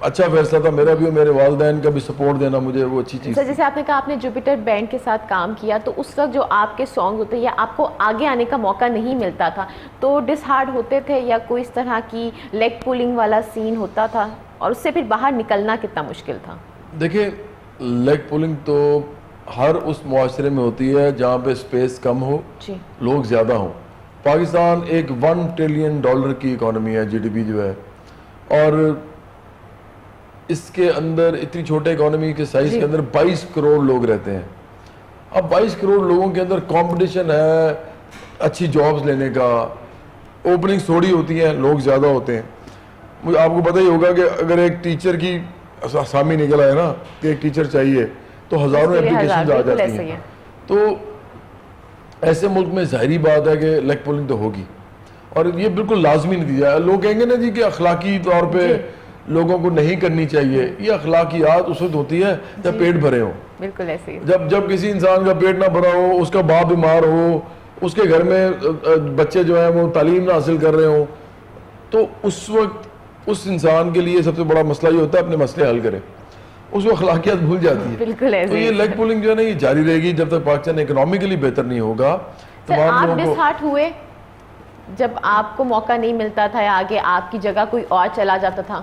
अच्छा फैसला था मेरा भी और मेरे वालिदैन का भी सपोर्ट देना मुझे वो अच्छी चीज़ सर थी। जैसे आपने कहा आपने जुपिटर बैंड के साथ काम किया, तो उस वक्त जो आपके सॉन्ग होते या आपको आगे आने का मौका नहीं मिलता था तो डिसहार्ड होते थे या कोई इस तरह की लेग पुलिंग वाला सीन होता था, और उससे फिर बाहर निकलना कितना मुश्किल था? देखिए, लेग पुलिंग तो हर उस मुआशरे में होती है जहाँ पे स्पेस कम हो, जी। लोग ज़्यादा हों। पाकिस्तान एक $1 ट्रिलियन की इकोनॉमी है, जीडीपी जो है, और इसके अंदर इतनी छोटे इकोनॉमी के साइज के अंदर 22 करोड़ लोग रहते हैं। अब 22 करोड़ लोगों के अंदर कंपटीशन है अच्छी जॉब्स लेने का, ओपनिंग्स थोड़ी होती हैं, लोग ज़्यादा होते हैं। मुझे आपको पता ही होगा कि अगर एक टीचर की असामी निकला है ना कि एक टीचर चाहिए तो हज़ारों उसके लिए एप्लीकेशन हज़ार, आ बिल्कुल जाती ऐसे ही हैं। है। तो ऐसे मुल्क में ज़ाहिरी बात है कि लेग पुलिंग तो होगी, और ये बिल्कुल लाजमी नतीजा है। लोग कहेंगे ना जी कि अखलाकी तौर पे लोगों को नहीं करनी चाहिए, ये अखलाकियात उस वक्त होती है जब पेट भरे हो। बिल्कुल ऐसे ही। जब किसी इंसान का पेट ना भरा हो, उसका बाप बीमार हो, उसके घर में बच्चे जो हैं वो तालीम ना हासिल कर रहे हो, तो उस वक्त उस इंसान के लिए सबसे बड़ा मसला ये होता है अपने मसले हल करें। उसको अखलाकियात भूल जाती है। बिल्कुल ऐसे तो ये ही। लेग पुलिंग जो है ना ये जारी रहेगी जब तक पाकिस्तान इकोनॉमिकली बेहतर नहीं होगा। सर तमाम आप लोगों को डिसहार्ट हुए जब आपको मौका नहीं मिलता था या आगे आपकी जगह कोई और चला जाता था,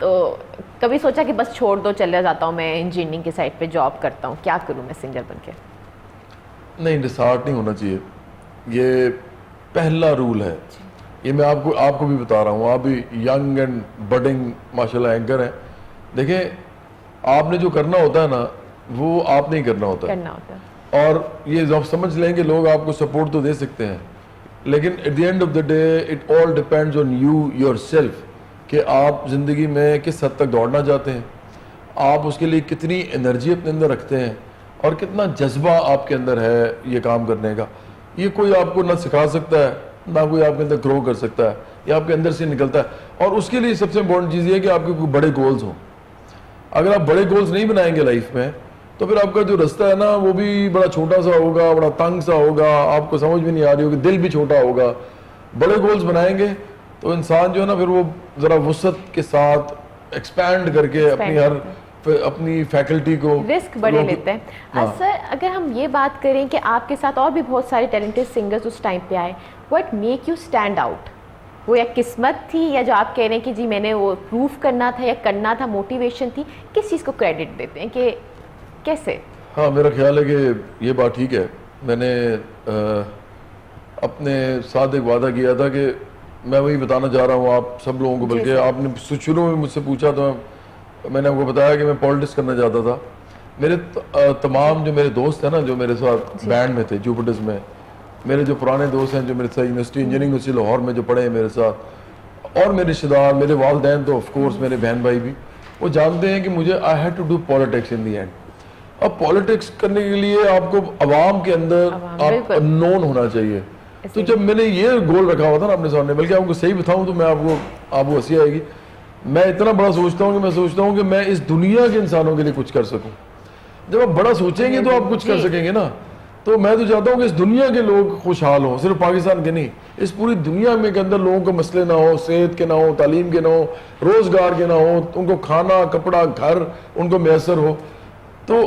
तो कभी सोचा कि बस छोड़ दो, चले जाता हूँ मैं इंजीनियरिंग की साइड पे जॉब करता हूँ, क्या करूँ मैं सिंगर बन के? नहीं, डिसहार्ट नहीं होना चाहिए, ये पहला रूल है। ये मैं आपको भी बता रहा हूँ, आप भी यंग एंड बडिंग माशाल्लाह एंकर हैं। देखें, आपने जो करना होता है ना वो आपने ही करना होता है। करना होता है। और ये जब समझ लें कि लोग आपको सपोर्ट तो दे सकते हैं, लेकिन at the end of the day it all depends on you yourself कि आप ज़िंदगी में किस हद तक दौड़ना चाहते हैं। आप उसके लिए कितनी एनर्जी अपने अंदर रखते हैं और कितना जज्बा आपके अंदर है ये काम करने का, ये कोई आपको ना सिखा सकता है, ना कोई आपके अंदर ग्रो कर सकता है, ये आपके अंदर से निकलता है। और उसके लिए सबसे इंपॉर्टेंट चीज़ ये है कि आपके कोई बड़े गोल्स हों। अगर आप बड़े गोल्स नहीं बनाएंगे लाइफ में, तो फिर आपका जो रास्ता है ना वो भी बड़ा छोटा सा होगा, बड़ा तंग सा होगा, आपको समझ में नहीं आ रही होगी, दिल भी छोटा होगा। बड़े गोल्स बनाएंगे तो इंसान जो है ना फिर वो ज़रा वुसअत के साथ एक्सपैंड करके अपनी फैकल्टी को रिस्क बड़े लेते हैं। हाँ। सर अगर हम ये बात करें कि आपके साथ और भी बहुत सारे टैलेंटेड सिंगर्स उस टाइम पे आए, what make you stand out? वो या किस्मत थी या जो आप कह रहे हैं कि जी मैंने वो प्रूफ करना था या करना था, मोटिवेशन थी, किस चीज़ को क्रेडिट देते हैं कि कैसे? हाँ, मेरा ख्याल है कि ये बात ठीक है। मैंने अपने साथ एक वादा किया था कि मैं वही बताना चाह रहा हूँ आप सब लोगों को, बल्कि आपने शुरू में मुझसे पूछा तो मैंने आपको बताया कि मैं पॉलिटिक्स करना चाहता था। मेरे तमाम जो मेरे दोस्त हैं ना, जो मेरे साथ बैंड में थे जुपिटर्स में, मेरे जो पुराने दोस्त हैं जो मेरे साथ यूनिवर्सिटी इंजीनियरिंग यूनिवर्सिटी लाहौर में जो पढ़े हैं मेरे साथ, और मेरे रिश्तेदार, मेरे वालिदैन तो ऑफकोर्स मेरे बहन भाई भी, वो जानते हैं कि मुझे I had to do politics in the end. अब पॉलिटिक्स करने के लिए आपको अवाम के अंदर आप नोन होना चाहिए। तो जब मैंने ये गोल रखा हुआ था ना अपने सामने, बल्कि आपको सही बताऊं तो मैं आपको हंसी आएगी, मैं इतना बड़ा सोचता हूँ कि मैं सोचता हूँ कि मैं इस दुनिया के इंसानों के लिए कुछ कर सकूं। जब आप बड़ा सोचेंगे तो आप कुछ कर सकेंगे ना। तो मैं तो चाहता हूँ कि इस दुनिया के लोग खुशहाल हों, सिर्फ पाकिस्तान के नहीं, इस पूरी दुनिया में के अंदर लोगों को मसले ना हो, सेहत के ना हो, तालीम के ना हो, रोजगार के ना हो, उनको खाना कपड़ा घर उनको मैसर हो। तो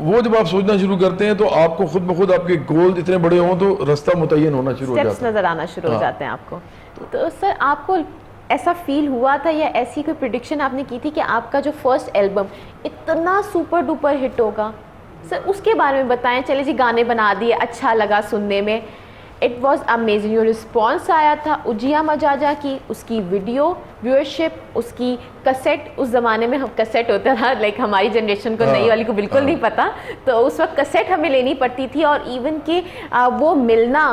वो जब आप सोचना शुरू करते हैं तो आपको खुद ब खुद आपके गोल इतने बड़े हों तो रास्ता मुतय्यन होना शुरू हो जाता है, नजर आना शुरू हो जाते हैं आपको। तो सर आपको ऐसा फील हुआ था या ऐसी कोई प्रिडिक्शन आपने की थी कि आपका जो फर्स्ट एल्बम इतना सुपर डुपर हिट होगा? सर उसके बारे में बताएं। चले जी गाने बना दिए, अच्छा लगा सुनने में, इट वॉज अमेजिंग, जो रिस्पॉन्स आया था उजिया मजाजा की, उसकी वीडियो व्यूअरशिप, उसकी कसेट, उस ज़माने में हम कसेट होता था, लाइक हमारी जनरेशन को नई वाली को बिल्कुल नहीं पता, तो उस वक्त कसेट हमें लेनी पड़ती थी, और इवन कि वो मिलना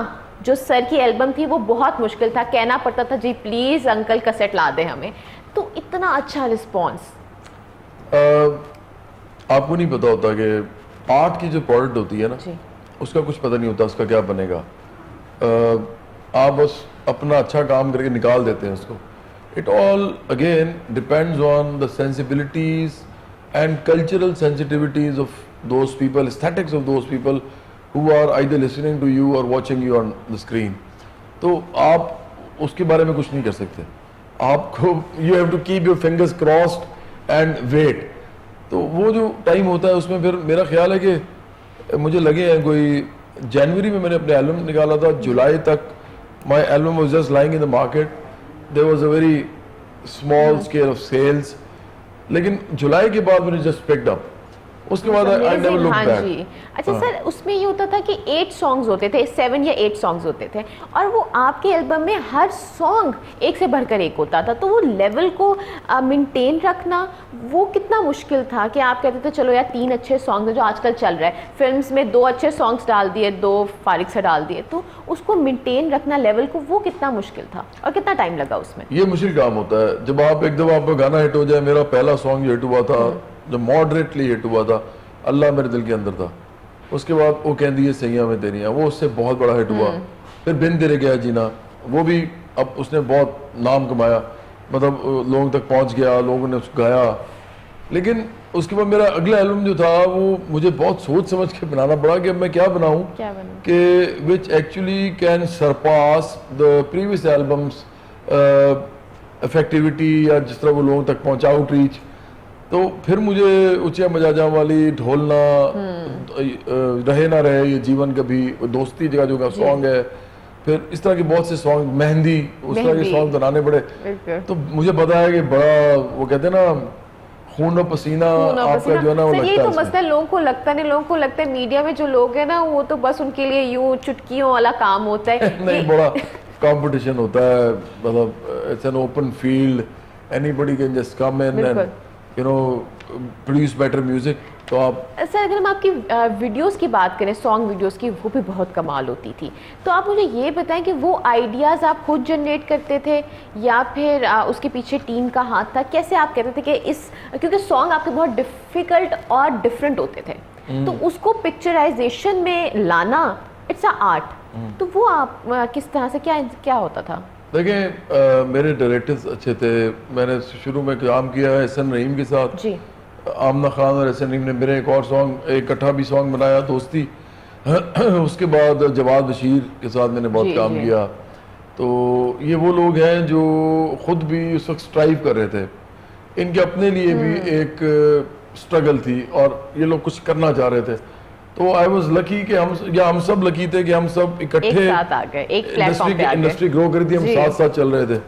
जो सर की एल्बम थी वो बहुत मुश्किल था, कहना पड़ता था जी प्लीज़ अंकल कसेट ला दें हमें। तो इतना अच्छा रिस्पॉन्स। आपको नहीं पता होता कि आर्ट की जो प्रोडक्ट होती है ना, उसका कुछ पता नहीं होता उसका क्या बनेगा। आप बस अपना अच्छा काम करके निकाल देते हैं उसको। It all again depends on the sensibilities and cultural sensitivities of those people, aesthetics of those people who are either listening to you और watching you on the screen. तो आप उसके बारे में कुछ नहीं कर सकते, आपको you have to keep your fingers crossed and wait. तो वो जो टाइम होता है उसमें फिर मेरा ख्याल है कि मुझे लगे हैं कोई जनवरी में मैंने अपने एल्बम निकाला था, जुलाई तक my album was just lying in the market, there was a very small scale of sales, लेकिन जुलाई के बाद मैंने जस्ट पिक्ड अप, उसके बाद आई नेवर लुक बैक। अच्छा सर उसमें ये होता था कि 8 सॉन्ग्स होते थे, 7 या 8 सॉन्ग्स होते थे, और वो आपके एल्बम में हर सॉन्ग एक से बढ़कर एक होता था, तो वो लेवल को मेंटेन रखना वो कितना मुश्किल था कि आप कहते थे चलो यार 3 अच्छे सॉन्ग्स हैं जो आजकल चल रहा है, फिल्म्स में 2 अच्छे सॉन्ग्स डाल दिए, 2 फारिग से डाल दिए, तो उसको मेंटेन रखना लेवल को, वो कितना मुश्किल था और कितना टाइम लगा उसमें? ये मुश्किल काम होता है जब आप एकदम आपका गाना हिट हो जाए। मेरा पहला सॉन्ग जो हिट हुआ था, जो मॉडरेटली हिट हुआ था, अल्लाह मेरे दिल के अंदर था, उसके बाद वो कहती है सैया में तेरियां, वो उससे बहुत बड़ा हिट हुआ। फिर बिन तेरे गया जीना, वो भी अब उसने बहुत नाम कमाया, मतलब लोगों तक पहुंच गया, लोगों ने उसको गाया। लेकिन उसके बाद मेरा अगला एल्बम जो था वो मुझे बहुत सोच समझ के बनाना पड़ा कि अब मैं क्या बनाऊं कि which actually can Sarpass the previous albums effectivity, या जिस तरह वो लोगों तक पहुंचा, आउटरीच। तो फिर मुझे उचिया मजाजा वाली, ढोलना, रहे ना रहे ये जीवन कभी, दोस्ती जगह जो सॉन्ग है, फिर इस तरह के बहुत से सॉन्ग, मेहंदी, उस तरह के सॉन्ग बनाने पड़े। तो मुझे पता है कि बड़ा वो कहते हैं ना खून और पसीना आपका जो है ना वो लगता है। यही तो मसला, लोगों को लगता नहीं, लोगों को लगता है मीडिया में जो लोग हैं ना वो तो बस उनके लिए यूं चुटकियों वाला काम होता है। नहीं, बड़ा कंपटीशन होता है, मतलब it's an open field, anybody can just come in and you know produce better music. तो आप सर अगर हम आपकी वीडियोस की बात करें, सॉन्ग वीडियोस की, वो भी बहुत कमाल होती थी। तो आप मुझे ये बताएं कि वो आइडियाज़ आप खुद जनरेट करते थे या फिर उसके पीछे टीम का हाथ था? कैसे आप कहते थे कि इस, क्योंकि सॉन्ग आपके बहुत डिफ़िकल्ट और डिफरेंट होते थे, तो उसको पिक्चराइजेशन में लाना इट्स अ आर्ट। तो वो आप किस तरह से, क्या होता था? देखिए मेरे डायरेक्टर्स अच्छे थे। मैंने शुरू में काम किया है एहसन रहीम के साथ। जी। आमना खान और एहसन रहीम ने मेरे एक और सॉन्ग, एक इकट्ठा भी सॉन्ग बनाया, दोस्ती। उसके बाद जवाद बशीर के साथ मैंने बहुत जी, काम जी। किया। तो ये वो लोग हैं जो खुद भी उस वक्त स्ट्राइव कर रहे थे। इनके अपने लिए भी एक स्ट्रगल थी और ये लोग कुछ करना चाह रहे थे। तो आई वॉज लकी कि हम सब लकी थे कि हम सब एक इकट्ठे साथ आ गए, एक प्लेटफॉर्म पे आ गए। इंडस्ट्री ग्रो करी थी, हम जी। साथ साथ चल रहे थे।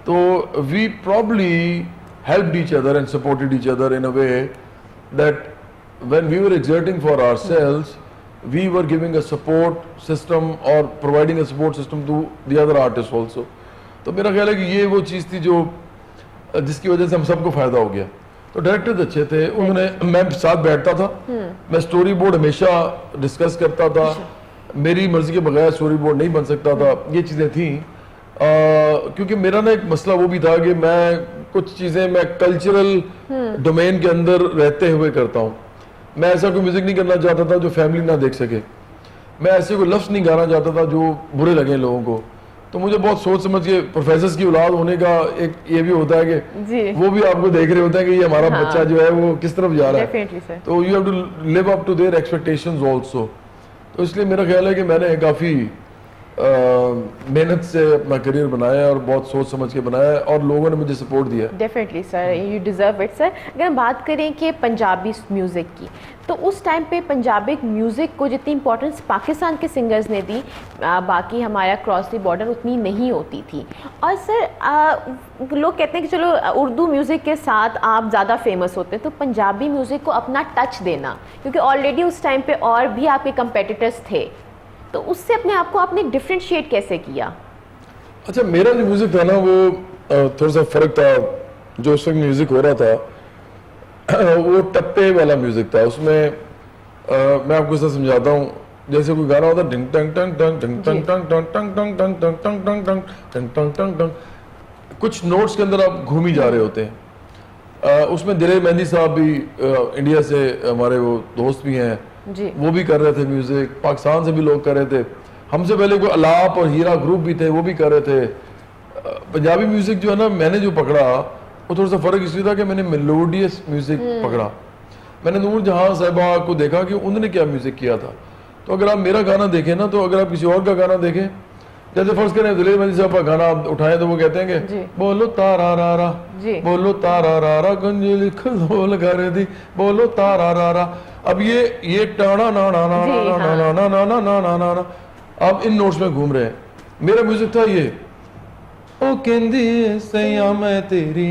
तो we probably helped each other and supported each other in a way that when we were exerting for ourselves, we were giving a support system or providing a support system to the other artists also. तो मेरा ख्याल है कि ये वो चीज़ थी जो जिसकी वजह से हम सबको फायदा हो गया। तो डायरेक्टर्स अच्छे थे, उन्होंने, मैं साथ बैठता था, मैं स्टोरी बोर्ड हमेशा डिस्कस करता था। मेरी मर्जी के बगैर स्टोरी बोर्ड नहीं बन सकता था, ये चीज़ें थी। क्योंकि मेरा ना एक मसला वो भी था कि मैं कुछ चीज़ें मैं कल्चरल डोमेन के अंदर रहते हुए करता हूँ। मैं ऐसा कोई म्यूज़िक नहीं करना चाहता था जो फैमिली ना देख सके। मैं ऐसे कोई लफ्ज़ नहीं गाना चाहता था जो बुरे लगे लोगों को। तो मुझे बहुत सोच समझ के, प्रोफेसर्स की औलाद होने का एक ये भी होता है कि जी। वो भी आपको देख रहे होते हैं कि ये हमारा बच्चा जो है वो किस तरफ जा रहा है। Definitely, sir. तो you have to live up to their expectations also. तो इसलिए मेरा ख्याल है कि मैंने काफ़ी मेहनत से अपना करियर बनाया और बहुत सोच समझ के बनाया और लोगों ने मुझे सपोर्ट दिया। Definitely sir, you deserve it sir. अगर हम बात करें कि पंजाबी म्यूज़िक की, तो उस टाइम पे पंजाबी म्यूज़िक को जितनी इंपॉर्टेंस पाकिस्तान के सिंगर्स ने दी, बाकी हमारा क्रॉस द बॉर्डर उतनी नहीं होती थी। और सर लोग कहते हैं कि चलो उर्दू म्यूज़िक के साथ आप ज़्यादा फेमस होते हैं, तो पंजाबी म्यूज़िक को अपना टच देना, क्योंकि ऑलरेडी उस टाइम पे और भी आपके कंपेटिटर्स थे, तो उससे अपने आप को आपने डिफ्रेंशिएट कैसे किया? अच्छा, मेरा जो म्यूज़िक था ना वो थोड़ा सा फ़र्क था। जो उस वक्त म्यूज़िक हो रहा था वो टप्पे वाला म्यूज़िक था। उसमें मैं आपको ऐसा समझाता हूँ, जैसे कोई गाना होता डिंग टंग टंग टंग टंग टंग टंग टंग टंग टंग टंग टंग टंग टंग टंग टंग टंग टंग, कुछ नोट्स के अंदर आप घूम ही जा रहे होते हैं। उसमें दिलेर मेहंदी साहब भी इंडिया से हमारे वो दोस्त भी हैं जी। वो भी कर रहे थे म्यूजिक, पाकिस्तान से भी लोग कर रहे थे। हमसे पहले कोई अलाप और हीरा ग्रुप भी थे, वो भी कर रहे थे। पंजाबी म्यूजिक जो है ना, मैंने जो पकड़ा वो थोड़ा सा फर्क इसलिए था कि मैंने मेलोडियस म्यूजिक पकड़ा। मैंने नूर जहां साहिबा को देखा कि उन्होंने क्या म्यूजिक किया था। तो अगर आप मेरा गाना देखें ना, तो अगर आप किसी और का गाना देखें, जैसे फर्ज करें दिलेर मेहंदी साहब का गाना आप उठाएं तो वो कहते हैं कि बोलो तारा रा, बोलो तारा रा, गंज लिख ढोल कर दी, बोलो तारा रा। अब ये टाना ना ना ना ना ना ना ना ना ना ना ना ना ना, आप इन नोट्स में घूम रहे हैं। मेरा म्यूजिक था ये, ओ कहंदी सैया मैं तेरी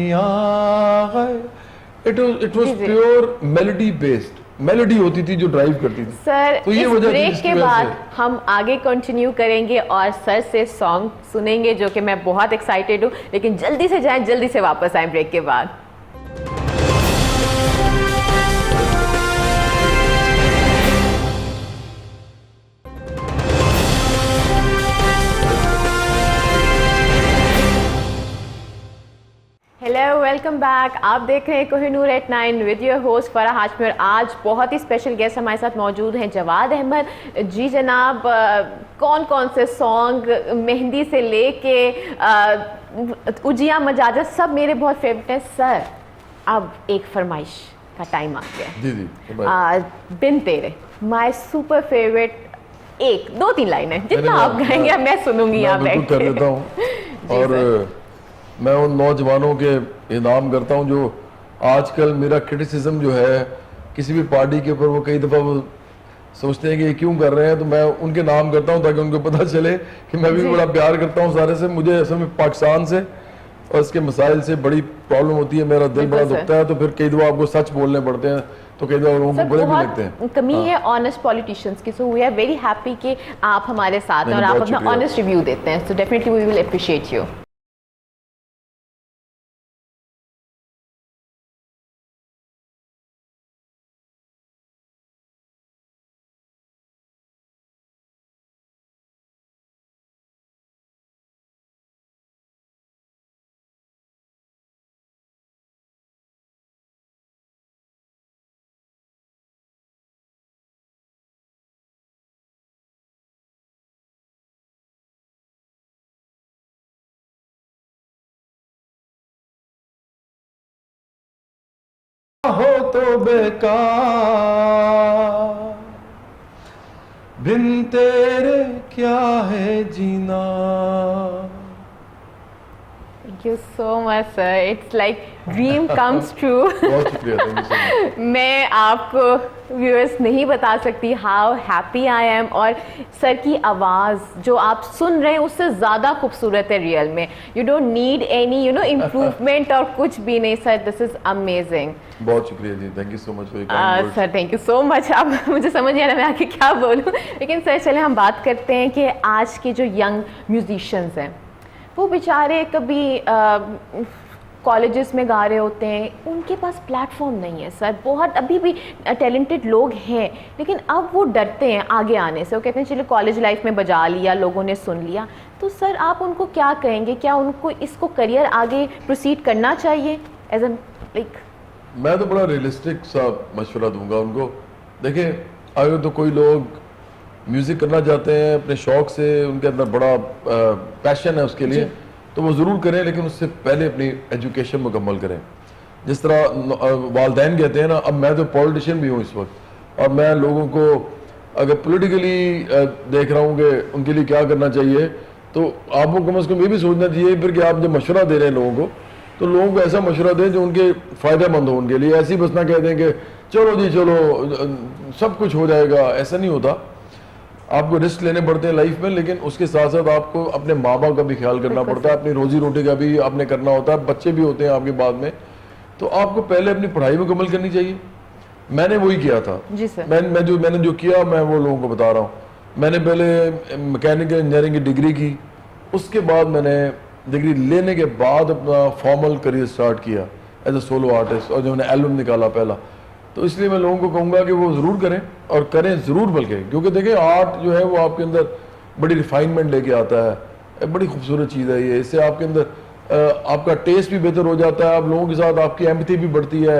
it was pure melody based. Melody होती थी जो ड्राइव करती थी। सर तो ये इस वजह थी ब्रेक जिसकी के वजह बाद से। हम आगे कंटिन्यू करेंगे और सर से सॉन्ग सुनेंगे, जो कि मैं बहुत एक्साइटेड हूँ। लेकिन जल्दी से जाएं, जल्दी से वापस आएं ब्रेक के बाद। Hello, welcome back. आप देख रहे हैं Kohinoor at 9 with your host Farah Hashmi. और आज बहुत ही स्पेशल गेस्ट हमारे साथ मौजूद हैं, जवाद अहमद जी। जनाब, कौन कौन से सॉन्ग, मेहंदी से लेके उजिया मजाजा, सब मेरे बहुत फेवरेट हैं। सर अब एक फरमाइश का टाइम आ गया। जी जी, बिन तेरे, माय सुपर फेवरेट, एक दो तीन लाइनें जितना नहीं, आप गाएंगे मैं सुनूंगी यहाँ मैं बिल्कुल कर देता हूँ। और मैं उन नौजवानों के इनाम करता हूँ जो आजकल मेरा क्रिटिसिज्म जो है किसी भी पार्टी के ऊपर, वो कई दफ़ा वो सोचते हैं कि ये क्यों कर रहे हैं, तो मैं उनके नाम करता हूँ ताकि उनको पता चले कि मैं भी बड़ा प्यार करता हूँ सारे से। मुझे असल में पाकिस्तान से और इसके मसाइल से बड़ी प्रॉब्लम होती है, मेरा दिल बड़ा दुखता है। तो फिर कई दफ़ा आपको सच बोलने पड़ते हैं, तो कई दफ़ा लोगों को बुरे भी लगते हैं। कमी है ऑनेस्ट पॉलिटिशियंस की। So we are very happy कि आप हमारे साथ हैं और आप अपना ऑनेस्ट रिव्यू देते हैं। So definitely we will appreciate you. हो तो बेकार, बिन तेरे क्या है जीना। Thank you so much sir, it's like dream comes true. बहुत शुक्रिया, थैंक यू सो मच। मैं आपको व्यूअर्स नहीं बता सकती हाउ हैप्पी आई एम। और सर की आवाज़ जो आप सुन रहे हैं उससे ज़्यादा खूबसूरत है रियल में। You don't need any improvement और कुछ भी नहीं सर, दिस इज़ अमेजिंग। बहुत शुक्रिया जी, thank you so much for your kind words. Sir thank you so much. अब मुझे समझ नहीं आ रहा मैं आगे क्या बोलूँ, लेकिन सर चले हम बात करते हैं कि आज के जो यंग म्यूजिशियंस हैं वो बेचारे कभी कॉलेजेस में गा रहे होते हैं, उनके पास प्लेटफॉर्म नहीं है सर। बहुत अभी भी टैलेंटेड लोग हैं, लेकिन अब वो डरते हैं आगे आने से। वो कहते हैं चलो कॉलेज लाइफ में बजा लिया, लोगों ने सुन लिया। तो सर आप उनको क्या कहेंगे, क्या उनको इसको करियर आगे प्रोसीड करना चाहिए एज एन लाइक? मैं तो बड़ा रियलिस्टिक सा मशवरा दूंगा उनको। देखें, अगर तो कोई लोग म्यूज़िक करना चाहते हैं अपने शौक से, उनके अंदर बड़ा पैशन है उसके लिए, तो वो ज़रूर करें, लेकिन उससे पहले अपनी एजुकेशन मुकम्मल करें। जिस तरह वालदैन कहते हैं ना, अब मैं तो पॉलिटिशियन भी हूँ इस वक्त, और मैं लोगों को अगर पॉलिटिकली देख रहा हूँ कि उनके लिए क्या करना चाहिए, तो आपको कम से कम ये भी सोचना चाहिए फिर कि आप जब मशवरा दे रहे हैं लोगों को, तो लोगों को ऐसा मशवरा दें जो उनके फ़ायदेमंद हो उनके लिए। ऐसे ही बस ना कह दें कि चलो जी चलो सब कुछ हो जाएगा, ऐसा नहीं होता। आपको रिस्क लेने पड़ते हैं लाइफ में, लेकिन उसके साथ साथ आपको अपने माँ बाप का भी ख्याल करना पड़ता है, अपनी रोजी रोटी का भी आपने करना होता है, बच्चे भी होते हैं आपके बाद में। तो आपको पहले अपनी पढ़ाई मुकम्मल करनी चाहिए। मैंने वही किया था जी सर। मैंने जो किया मैं वो लोगों को बता रहा हूँ। मैंने पहले मैकेनिकल इंजीनियरिंग की डिग्री की, उसके बाद मैंने डिग्री लेने के बाद अपना फॉर्मल करियर स्टार्ट किया एज ए सोलो आर्टिस्ट, और जो मैंने एल्बम निकाला पहला। तो इसलिए मैं लोगों को कहूँगा कि वो ज़रूर करें, और करें ज़रूर, बल्कि क्योंकि देखिए आर्ट जो है वो आपके अंदर बड़ी रिफाइनमेंट लेके आता है। बड़ी खूबसूरत चीज़ है ये। इससे आपके अंदर आपका टेस्ट भी बेहतर हो जाता है, आप लोगों के साथ आपकी एम्पैथी भी बढ़ती है,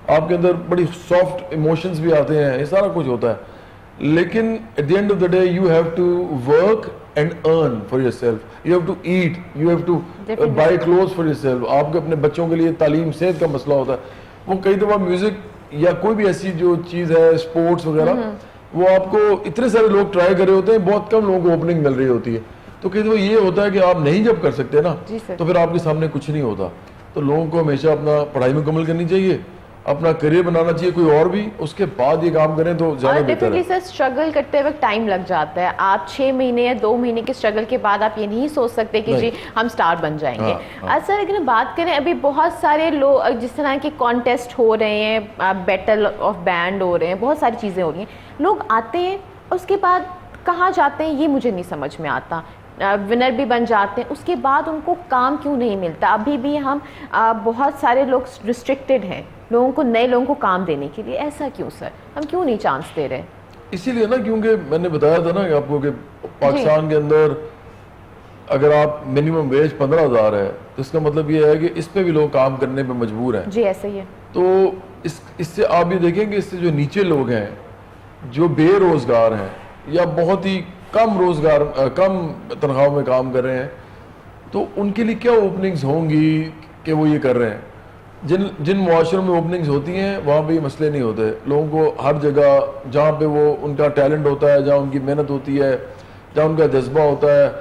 आपके अंदर बड़ी सॉफ्ट इमोशंस भी आते हैं, ये सारा कुछ होता है। लेकिन at the end of the day you have to work and earn for yourself, you have to eat, you have to buy clothes for yourself. आपके अपने बच्चों के लिए तालीम सेहत का मसला होता है। वो कई दफ़ा म्यूज़िक या कोई भी ऐसी जो चीज़ है, स्पोर्ट्स वगैरह, वो आपको इतने सारे लोग ट्राई कर रहे होते हैं, बहुत कम लोगों को ओपनिंग मिल रही होती है। तो कई दफ़ा ये होता है कि आप नहीं जब कर सकते ना, तो फिर आपके सामने कुछ नहीं होता। तो लोगों को हमेशा अपना पढ़ाई मुकम्मल करनी चाहिए, अपना करियर बनाना चाहिए कोई और भी, उसके बाद ये काम करें तो ज़्यादा बेहतर है। सर स्ट्रगल करते वक्त टाइम लग जाता है। आप 6 महीने या 2 महीने के स्ट्रगल के बाद आप ये नहीं सोच सकते कि जी हम स्टार बन जाएंगे। सर अगर बात करें, अभी बहुत सारे लोग जिस तरह के कॉन्टेस्ट हो रहे हैं, बैटल ऑफ बैंड हो रहे हैं, बहुत सारी चीज़ें हो रही हैं, लोग आते हैं उसके बाद कहाँ जाते हैं ये मुझे नहीं समझ में आता। विनर भी बन जाते हैं, उसके बाद उनको काम क्यों नहीं मिलता? अभी भी हम बहुत सारे लोग रिस्ट्रिक्टेड हैं लोगों को, नए लोगों को काम देने के लिए। ऐसा क्यों सर, हम क्यों नहीं चांस दे रहे? इसीलिए ना, क्योंकि मैंने बताया था ना कि आपको कि पाकिस्तान के अंदर अगर आप मिनिमम वेज 15,000 है, तो इसका मतलब ये है कि इस पे भी लोग काम करने पे मजबूर हैं। जी ऐसे ही है। तो इससे आप ये देखेंगे, इससे जो नीचे लोग हैं, जो बेरोजगार हैं या बहुत ही कम रोजगार, कम तनख्वाह में काम कर रहे हैं, तो उनके लिए क्या ओपनिंग्स होंगी कि वो ये कर रहे हैं। जिन मुआशरों में ओपनिंग्स होती हैं वहाँ पे ये मसले नहीं होते। लोगों को हर जगह जहाँ पे वो उनका टैलेंट होता है, जहाँ उनकी मेहनत होती है, जहाँ उनका जज्बा होता है,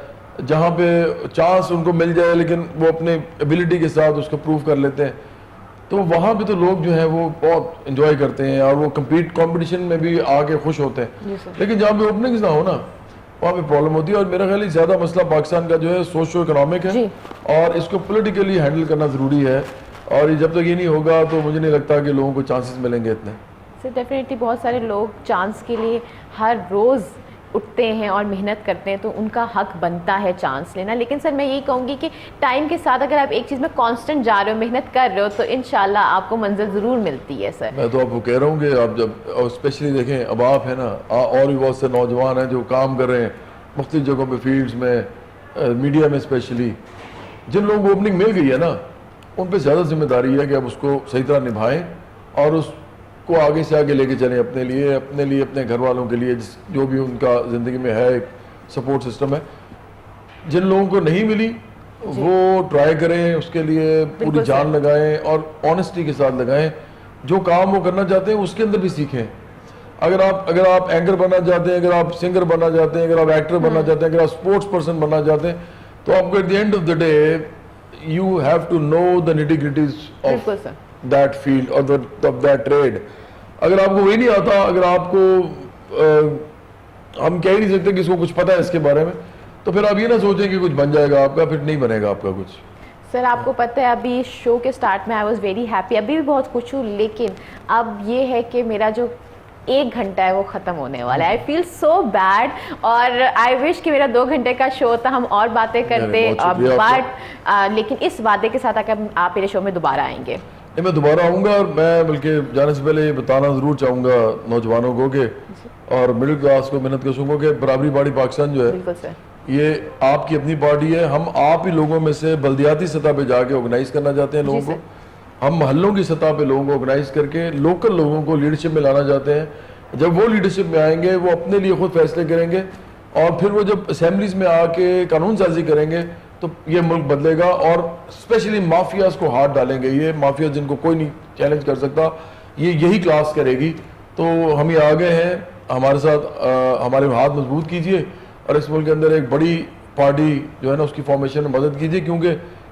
जहाँ पे चांस उनको मिल जाए लेकिन वो अपने एबिलिटी के साथ उसको प्रूव कर लेते हैं, तो वहाँ पे तो लोग जो हैं वो बहुत इंजॉय करते हैं और वो कंपटीशन में भी आके खुश होते हैं। लेकिन जहाँ पे ओपनिंग्स ना हो ना, वहाँ पे प्रॉब्लम होती है। और मेरा ख्याल ज़्यादा मसला पाकिस्तान का जो है सोशो इकोनॉमिक है, और इसको पोलिटिकली हैंडल करना ज़रूरी है। और जब तक ये नहीं होगा तो मुझे नहीं लगता कि लोगों को चांसेस मिलेंगे इतने। सर डेफिनेटली बहुत सारे लोग चांस के लिए हर रोज़ उठते हैं और मेहनत करते हैं, तो उनका हक बनता है चांस लेना। लेकिन सर मैं यही कहूँगी कि टाइम के साथ अगर आप एक चीज़ में कांस्टेंट जा रहे हो, मेहनत कर रहे हो, तो इंशाल्लाह आपको मंजिल ज़रूर मिलती है। सर मैं तो आपको कह रहा हूँ कि आप जब, और स्पेशली देखें अब आप है ना, और भी बहुत से नौजवान हैं जो काम कर रहे हैं मुख्तलिफ जगहों पर, फील्ड्स में, मीडिया में स्पेशली, जिन लोगों को ओपनिंग मिल गई है ना, उन पर ज़्यादा जिम्मेदारी है कि अब उसको सही तरह निभाएं और उसको आगे से आगे लेके चलें अपने लिए, अपने घर वालों के लिए, जो भी उनका ज़िंदगी में है एक सपोर्ट सिस्टम है। जिन लोगों को नहीं मिली वो ट्राई करें, उसके लिए पूरी जान लगाएं और ऑनेस्टी के साथ लगाएं। जो काम वो करना चाहते हैं उसके अंदर भी सीखें। अगर आप एंकर बनना चाहते हैं, अगर आप सिंगर बनना चाहते हैं, अगर आप एक्टर बनना चाहते हैं, अगर आप स्पोर्ट्स पर्सन बनना चाहते हैं, तो आपको at the end of the day you have to know the nitty gritties बिल्कुल ऑफ सर। दैट फील्ड और ऑफ दैट ट्रेड। अगर आपको वही नहीं आता, अगर आपको हम कह ही नहीं सकते कि इसको कुछ पता है इसके बारे में, तो फिर आप ये ना सोचें कि कुछ बन जाएगा आपका, फिर नहीं बनेगा आपका कुछ। सर आपको पता है अभी शो के स्टार्ट में आई वॉज वेरी हैप्पी, अभी भी बहुत खुश हूँ, लेकिन अब ये है कि मेरा जो 1 घंटा है वो ख़त्म होने वाला है। आई फील सो बैड और आई विश कि मेरा 2 घंटे का शो था, हम और बातें करते, बट लेकिन इस वादे के साथ अगर आप मेरे शो में दोबारा आएंगे। नहीं, मैं दोबारा आऊँगा, और मैं बल्कि जाने से पहले ये बताना ज़रूर चाहूँगा नौजवानों को कि और मिडिल क्लास को, मेहनत कशों को, कि बराबरी पार्टी पाकिस्तान जो है, बिल्कुल सर, ये आपकी अपनी पार्टी है। हम आप ही लोगों में से बल्दियाती सतह पे जाके ऑर्गेनाइज करना चाहते हैं लोगों को। हम मोहल्लों की सतह पे लोगों को ऑर्गेनाइज करके लोकल लोगों को लीडरशिप में लाना चाहते हैं। जब वो लीडरशिप में आएंगे, वो अपने लिए खुद फैसले करेंगे, और फिर वो जब असेंबलीज में आके कानून साजी करेंगे, तो ये मुल्क बदलेगा। और स्पेशली माफियाज को हाथ डालेंगे, ये माफिया जिनको कोई नहीं चैलेंज कर सकता, ये यही क्लास करेगी। तो हम ये आ गए हैं, हमारे साथ हमारे हाथ मजबूत कीजिए, और इस मुल्क के अंदर एक बड़ी पार्टी जो है ना उसकी फॉर्मेशन में मदद कीजिए, क्योंकि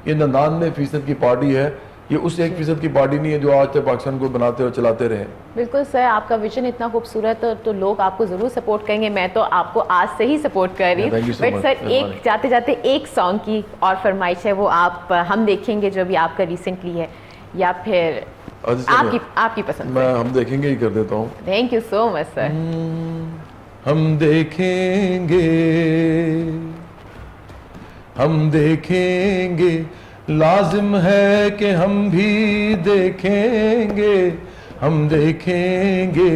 ये 99% की पार्टी है, ये उस 1% की पार्टी नहीं है जो आज तक पाकिस्तान को बनाते और चलाते रहे। बिल्कुल सर, आपका विजन इतना खूबसूरत है तो लोग आपको ज़रूर सपोर्ट करेंगे। मैं तो आपको आज से ही सपोर्ट कर रही हूँ, बट सर एक जाते जाते एक सॉन्ग की और फरमाइश है, वो आप हम देखेंगे जो भी आपका रिसेंटली है, या फिर आपकी पसंद? मैं हम देखेंगे ही कर देता हूँ। Thank you so much sir. हम देखेंगे, हम देखेंगे, लाजिम है कि हम भी देखेंगे, हम देखेंगे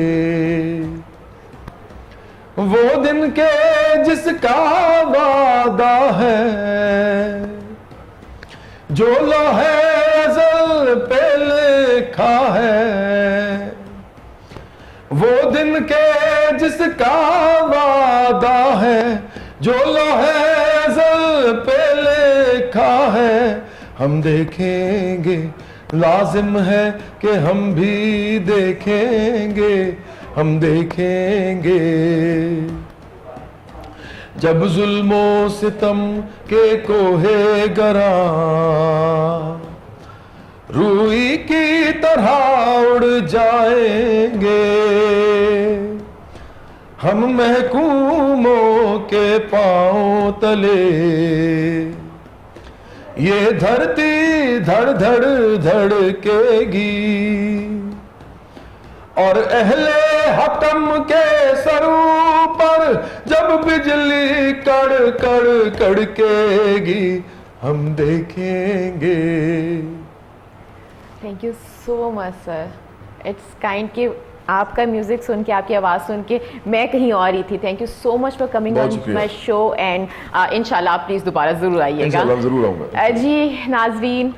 वो दिन के जिसका वादा है, जो लौहे अज़ल पे लिखा है, वो दिन के जिसका वादा है, जो लौहे अज़ल पे लिखा है। हम देखेंगे, लाजिम है कि हम भी देखेंगे, हम देखेंगे जब जुल्मो सितम के कोहे गरा रूई की तरह उड़ जाएंगे, हम महकूमों के पांव तले ये धरती धड़ धड़ धड़केगी, और अहले हतम के सरों पर जब बिजली कड़ कड़ कड़केगी, हम देखेंगे। Thank you so much sir, it's kind कि आपका म्यूजिक सुन के, आपकी आवाज़ सुन के मैं कहीं और ही थी। Thank you so much for coming on my show, and इंशाल्लाह आप प्लीज़ दोबारा ज़रूर आइएगा। इंशाल्लाह ज़रूर आऊँगा। जी नाज़रीन,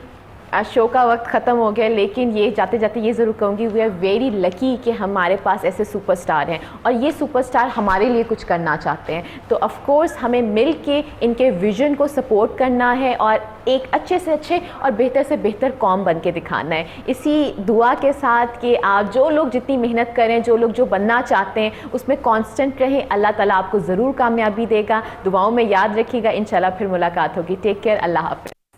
शो का वक्त ख़त्म हो गया, लेकिन ये जाते जाते ये ज़रूर कहूँगी, वी आर वेरी लकी कि हमारे पास ऐसे सुपरस्टार हैं, और ये सुपरस्टार हमारे लिए कुछ करना चाहते हैं। तो ऑफ कोर्स हमें मिल के इनके विजन को सपोर्ट करना है, और एक अच्छे से अच्छे और बेहतर से बेहतर कौम बन के दिखाना है। इसी दुआ के साथ कि आप जो लोग जितनी मेहनत करें, जो लोग जो बनना चाहते हैं उसमें कांस्टेंट रहें, अल्लाह ताला आपको ज़रूर कामयाबी देगा। दुआओं में याद रखिएगा, इंशाल्लाह फिर मुलाकात होगी। टेक केयर, अल्लाह हाफ़िज़।